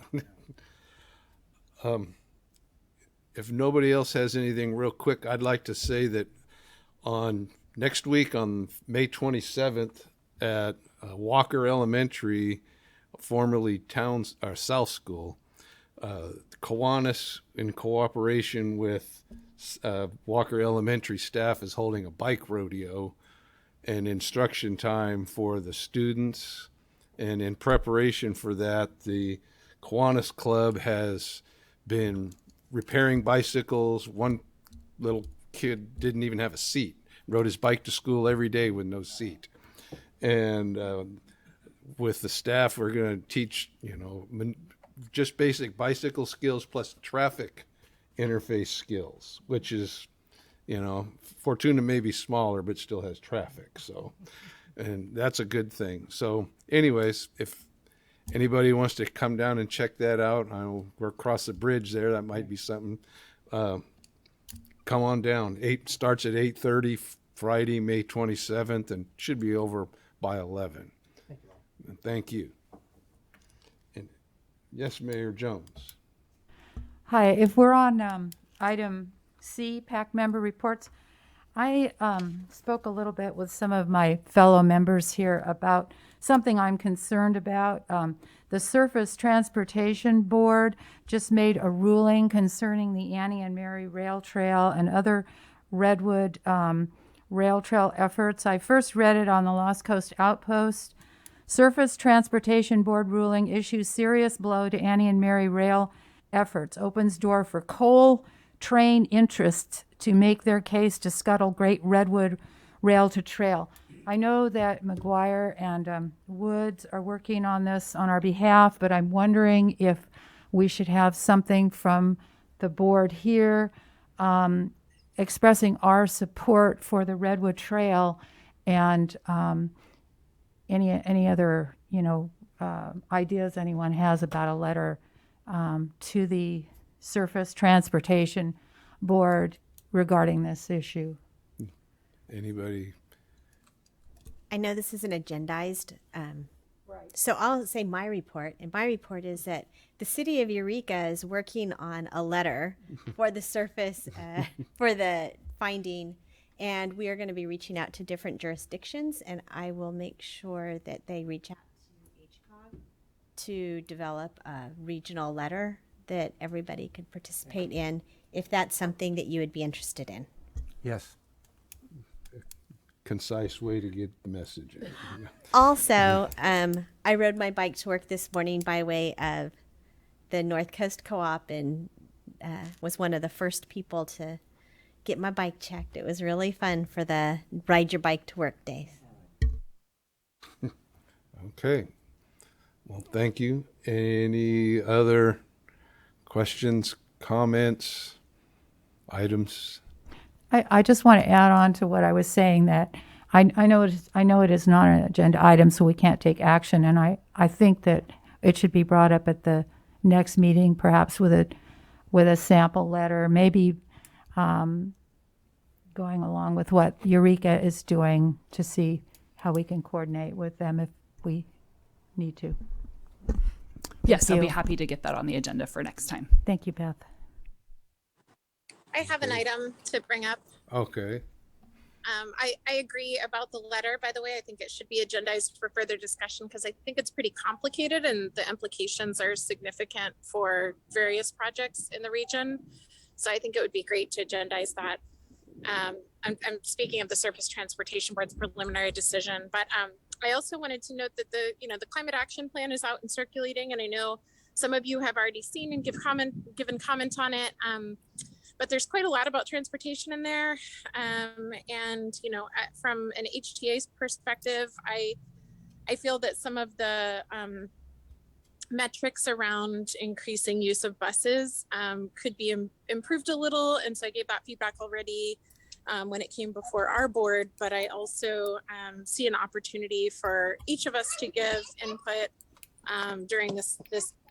If nobody else has anything real quick, I'd like to say that on next week on May 27th at Walker Elementary, formerly South School, Kiwanis, in cooperation with Walker Elementary staff, is holding a bike rodeo and instruction time for the students. And in preparation for that, the Kiwanis Club has been repairing bicycles. One little kid didn't even have a seat, rode his bike to school every day with no seat. And with the staff, we're going to teach, just basic bicycle skills plus traffic interface skills, which is, Fortuna may be smaller, but still has traffic. So, and that's a good thing. So anyways, if anybody wants to come down and check that out, we're across the bridge there. That might be something. Come on down. Starts at 8:30 Friday, May 27th, and should be over by 11. Thank you. And thank you. And yes, Mayor Jones. Hi, if we're on item C, PAC member reports, I spoke a little bit with some of my fellow members here about something I'm concerned about. The Surface Transportation Board just made a ruling concerning the Annie and Mary Rail Trail and other Redwood rail trail efforts. I first read it on the Lost Coast Outpost. Surface Transportation Board ruling issues serious blow to Annie and Mary Rail efforts, opens door for coal train interests to make their case to scuttle Great Redwood Rail to Trail. I know that McGuire and Woods are working on this on our behalf, but I'm wondering if we should have something from the board here expressing our support for the Redwood Trail, and any other ideas anyone has about a letter to the Surface Transportation Board regarding this issue. Anybody? I know this isn't agendized, so I'll say my report. And my report is that the city of Eureka is working on a letter for the surface, for the finding, and we are going to be reaching out to different jurisdictions, and I will make sure that they reach out to HCOG to develop a regional letter that everybody could participate in, if that's something that you would be interested in. Yes. Concise way to get the message out. Also, I rode my bike to work this morning by way of the North Coast Co-op, and was one of the first people to get my bike checked. It was really fun for the ride your bike to work days. Okay. Well, thank you. Any other questions, comments, items? I just want to add on to what I was saying, that I know it is not an agenda item, so we can't take action, and I think that it should be brought up at the next meeting, perhaps with a sample letter, maybe going along with what Eureka is doing, to see how we can coordinate with them if we need to. Yes, Thank I'll be you. happy to get that on the agenda for next time. Thank you, Beth. I have an item to bring up. Okay. I agree about the letter, by the way. I think it should be agendized for further discussion because I think it's pretty complicated and the implications are significant for various projects in the region. So I think it would be great to agendize that. I'm speaking of the Surface Transportation Board's preliminary decision, but I also wanted to note that the climate action plan is out and circulating, and I know some of you have already seen and given comment on it. But there's quite a lot about transportation in there. And, from an HTA's perspective, I feel that some of the metrics around increasing use of buses could be improved a little. And so I gave that feedback already when it came before our board, but I also see an opportunity for each of us to give input during this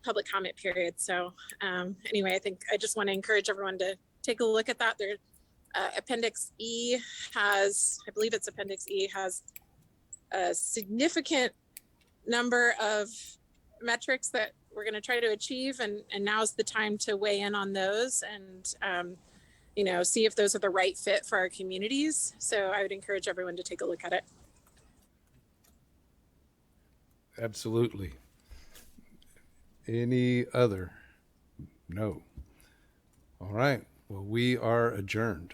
public comment period. So anyway, I just want to encourage everyone to take a look at that. There, Appendix E has, I believe it's Appendix E, has a significant number of metrics that we're going to try to achieve, and now's the time to weigh in on those and see if those are the right fit for our communities. So I would encourage everyone to take a look at it. Absolutely. Any other? No. All right. Well, we are adjourned.